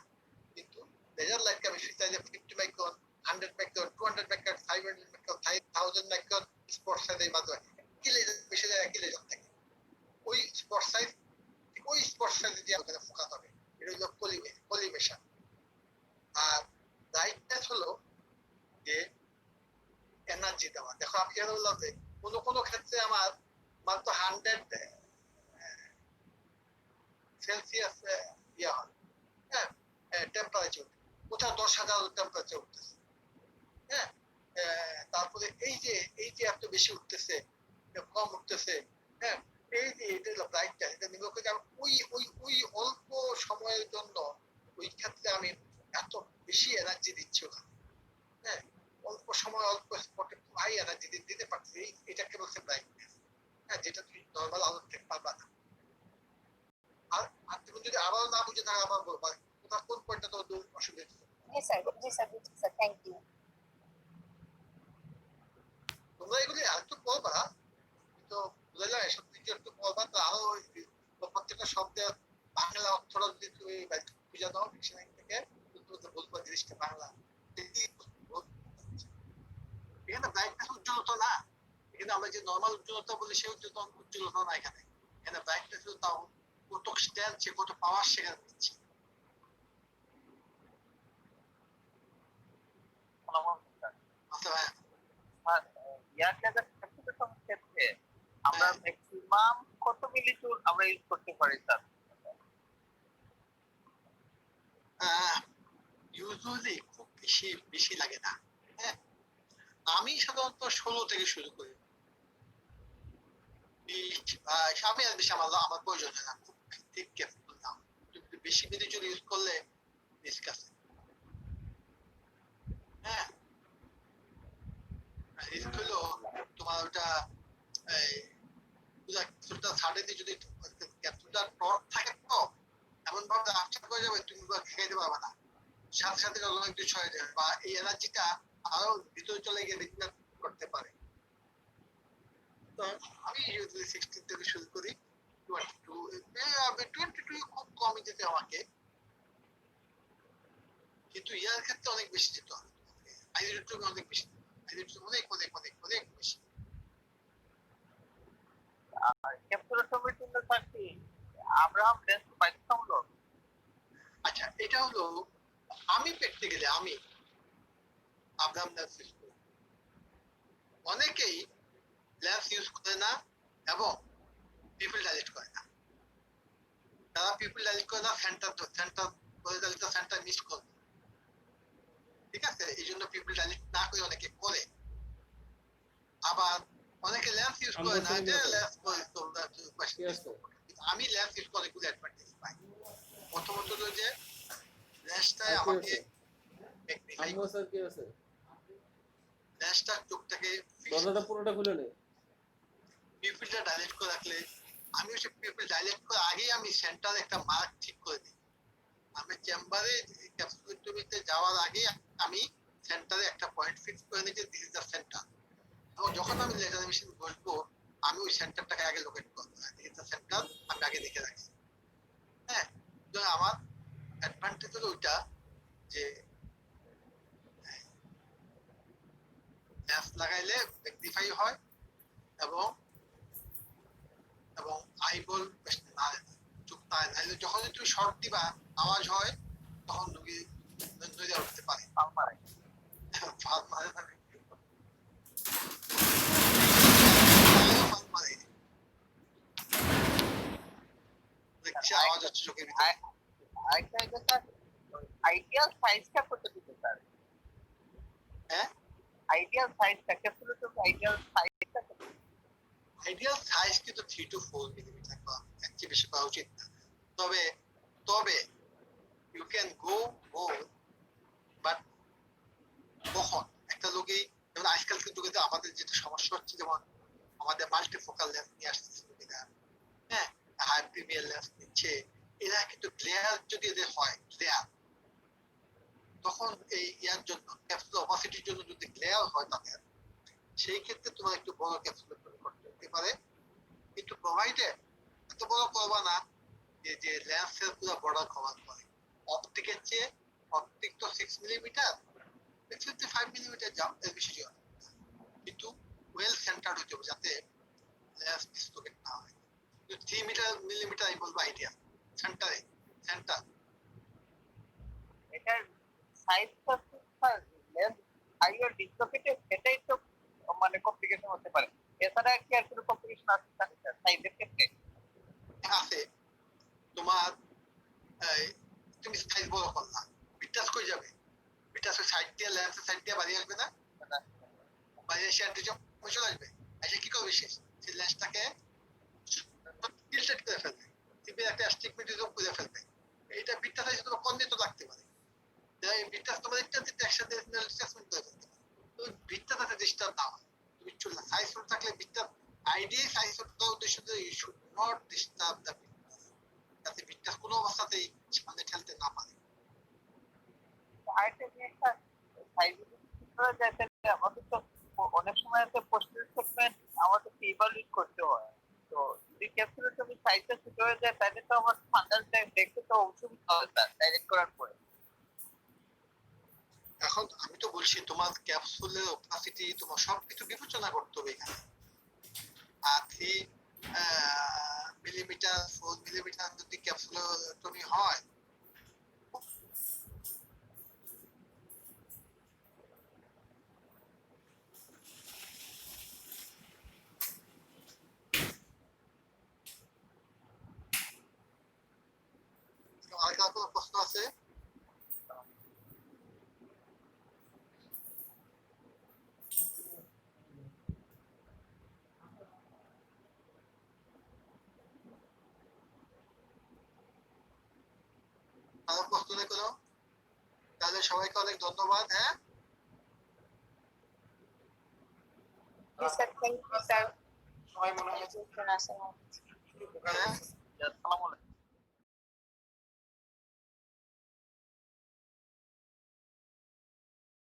কিন্তু লেজার লাইটকে আমি চাইলে 50 micron, 100 micron, 200 micron, 500 micron, 5000 micron spot সাইজের মাধ্যমে এনার্জি দেওয়া। দেখো আমি যেন বললাম যে কোনো কোনো ক্ষেত্রে আমার মাত্র 100 সেলসিয়াস ইয়া হয়, হ্যাঁ, টেম্পারেচার, কোথাও 10,000 টেম্পারেচার উঠতেছে, হ্যাঁ। তারপরে এই যে এত বেশি উঠতেছে, কম উঠতেছে, হ্যাঁ, এই যে এটা হলো ব্রাইটটা, এটা নির্ভর করে ওই অল্প সময়ের জন্য ওই ক্ষেত্রে আমি এত বেশি এনার্জি দিচ্ছি ওখানে, হ্যাঁ, অল্প সময় অল্প স্পটে হাই এনার্জি দিতে পারছি, এটাকে বলছে ব্রাইটনেস, হ্যাঁ, যেটা তুমি নর্মাল আলো থেকে পাবা না। আর তুমি যদি আবার না বুঝে থাকা আবার বলবা কোথাও কোন পয়েন্টটা তো অসুবিধা হচ্ছে। জি স্যার, থ্যাংক ইউ। তোমরা এগুলি আরেকটু পড়বা, তো বুঝলাম এসব দিকে একটু পড়বা, তো আরো প্রত্যেকটা শব্দের বাংলা অর্থটা যদি তুমি খুঁজে দাও ডিকশনারি থেকে, তুমি তো বুঝবা জিনিসটা বাংলা। এখানে ব্রাইটনেস উজ্জ্বলতা না, এখানে আমরা যে নর্মাল উজ্জ্বলতা বলি সেই উজ্জ্বলতা না, এখানে এখানে ব্রাইটনেস তাও কত স্ট্রেংথ, কত পাওয়ার সেখানে দিচ্ছে। আচ্ছা ভাই, ক্ষেত্রে আমরা ম্যাক্সিমাম কত মিলিজুল আমরা ইউজ করতে পারি স্যার? ইউজুয়ালি খুব বেশি লাগে না, হ্যাঁ। আমি সাধারণত 16 থেকে শুরু করি, আমি আর বেশি আমার প্রয়োজন হয় না, খুব ঠিক কেয়ারফুল না, বেশি মিলিজুল ইউজ করলে রিস্ক আছে, হ্যাঁ। রিস্ক হলো তোমার ওটা ক্যাপসুলটা সাডেনলি যদি ক্যাপসুলটা টক থাকে, তো এমন ভাবে আচ্ছা করে যাবে তুমি খেয়ে পারবে না, সাথে সাথে অনেক কিছু হয়ে যাবে, বা এই এনার্জিটা আরো ভিতরে চলে গিয়ে রিকভার করতে পারে। তো আমি ইউজুয়ালি 16 থেকে শুরু করি, 22 খুব কমই যেতে আমাকে, কিন্তু ইয়ার ক্ষেত্রে অনেক বেশি যেতে হবে, আইডিওটুকু অনেক বেশি, আইডিওটুকু অনেক অনেক অনেক অনেক বেশি। ক্যাপসুলের জন্য স্যার কি আব্রাহাম লেন্স বাধ্যতামূলক? আচ্ছা, এটা হলো আমি প্র্যাকটিক্যালি আমি আব্রাহাম লেন্স ইউজ করি, অনেকেই লেন্স ইউজ করে না এবং পিপল ডাইলেট করে না, তারা পিপল ডাইলেট করে না, সেন্টার করে দিলে তো সেন্টার মিস করবে, ঠিক আছে, এই জন্য পিপল ডাইলেট না করে অনেকে করে, আবার অনেকে লেন্স ইউজ করে না, যে লেন্স করে তোমরা আমি লেন্স ইউজ করে গুড অ্যাডভান্টেজ পাই। প্রথমত হলো যে লেন্সটাই আমাকে লেন্সটা চোখটাকে দরজাটা পুরোটা খুলে নে। পিপলটা ডাইলেট করে রাখলে, আমি ওই পিপল ডাইলেট করে আগেই আমি সেন্টার একটা মার্ক ঠিক করে দিই, আমি চেম্বারে ক্যাপসুলেটমিতে যাওয়ার আগে আমি সেন্টারে একটা পয়েন্ট ফিক্স করে নিই যে দিস ইজ দ্য সেন্টার, এবং যখন আমি লেজার মেশিন বসবো আমি ওই সেন্টারটাকে আগে লোকেট করবো, দিস ইজ দ্য সেন্টার আমি আগে দেখে রাখছি, হ্যাঁ। তো আমার অ্যাডভান্টেজ হলো ওইটা যে লেন্স লাগাইলে ম্যাগনিফাই হয় এবং এবং আইবল চোখ না, যখন তুমি শর্ট দিবা আওয়াজ হয় তখন রোগী নড়ে উঠতে পারে, আওয়াজ হচ্ছে চোখের ভিতরে। আইডিয়াল সাইজটা কত দিতে স্যার? হ্যাঁ, আইডিয়াল সাইজটা ক্যাপসুলের জন্য আইডিয়াল সাইজটা কত? আইডিয়াল সাইজ কিন্তু 3 to 4 মিলিমিটার, বা এর চেয়ে বেশি করা উচিত না, তবে তবে you can go more, but কখন একটা লোকই, যেমন আজকালকার যুগে আমাদের যেটা সমস্যা হচ্ছে, যেমন আমাদের মাল্টিফোকাল লেন্স নিয়ে আসতেছে লোকেরা, হ্যাঁ, হাই প্রিমিয়ার লেন্স নিচ্ছে, এরা কিন্তু গ্লেয়ার যদি এদের হয় গ্লেয়ার, তখন এই ইয়ার জন্য ক্যাপসুল অপাসিটির জন্য যদি গ্লেয়ার হয় তাদের, সেই ক্ষেত্রে তোমার একটু বড় ক্যাপসুল করতে হতে পারে, কিন্তু প্রোভাইডেড এত বড় করবা না যে লেন্সের পুরো বর্ডার কভার করে, অপটিকের চেয়ে, অপটিক তো 6 মিলিমিটার, 55 মিলিমিটার যাও, এর বেশি যাও, কিন্তু ওয়েল সেন্টার্ড হতে হবে যাতে লেন্স ডিসলোকেট না হয়। 3 মিলিমিটার আমি বলবো আইডিয়া, সেন্টার এটার সাইজটা স্যার লেন্স আইডিয়াল ডিসলোকেটেড, এটাই তো কমপ্লিকেশন হতে পারে। এছাড়া কি আর কোনো কমপ্লিকেশন আছে সাইজের ক্ষেত্রে? আছে তোমার এই, তুমি সাইজ বড় করলা, বিটাস কই যাবে? বিটাস সাইড দিয়ে লেন্সের সাইড দিয়ে বাড়িয়ে আসবে না? বাড়িয়ে এসে অ্যান্টিজম চলে আসবে। এসে কি করবে সে? সেই লেন্সটাকে টিল্টেড করে ফেলবে, টিপে একটা স্টিগমেটিজম করে ফেলবে। এইটা বিটাস এসে তোমার কর্নিত লাগতে পারে। এই বিটাস তোমার একটা একসাথে অ্যাসেসমেন্ট করে ফেলতে পারে। তো বিটটা তাতে ডিস্টার্ব না হয়। তুমি চলে সাইজ ছোট থাকলে বিটটা আইডিয়াল সাইজ ছোট দেওয়ার উদ্দেশ্য যে you should not disturb the বিটটা, যাতে বিটটা কোনো অবস্থাতেই সামনে ঠেলতে না পারে। আরেকটা জিনিসটা সাইজ যদি ঠিক করা যায় তাহলে আমাদের তো অনেক সময় আছে পোস্টার সেগমেন্ট আমাদেরকে ইভালুয়েট করতে হয়। তো যদি ক্যাপসুলের তুমি সাইজটা ছোট হয়ে যায় তাহলে তো আমার ফান্ডাল দেখতে তো অসুবিধা হবে স্যার ডাইরেক্ট করার পরে। এখন আমি তো বলছি তোমার ক্যাপসুলের অপাসিটি তোমার সবকিছু বিবেচনা করতে হবে এখানে। আর 3 মিলিমিটার 4 মিলিমিটার যদি ক্যাপসুলোটমি হয়, আর কার কোনো প্রশ্ন আছে? কারো প্রশ্ন নেই কোনো? তাহলে সবাইকে অনেক ধন্যবাদ। হ্যাঁ, স্যার থ্যাংক ইউ স্যার। সবাই মনে হয় আসসালামু হ্যাঁ। আসসালামু আলাইকুম।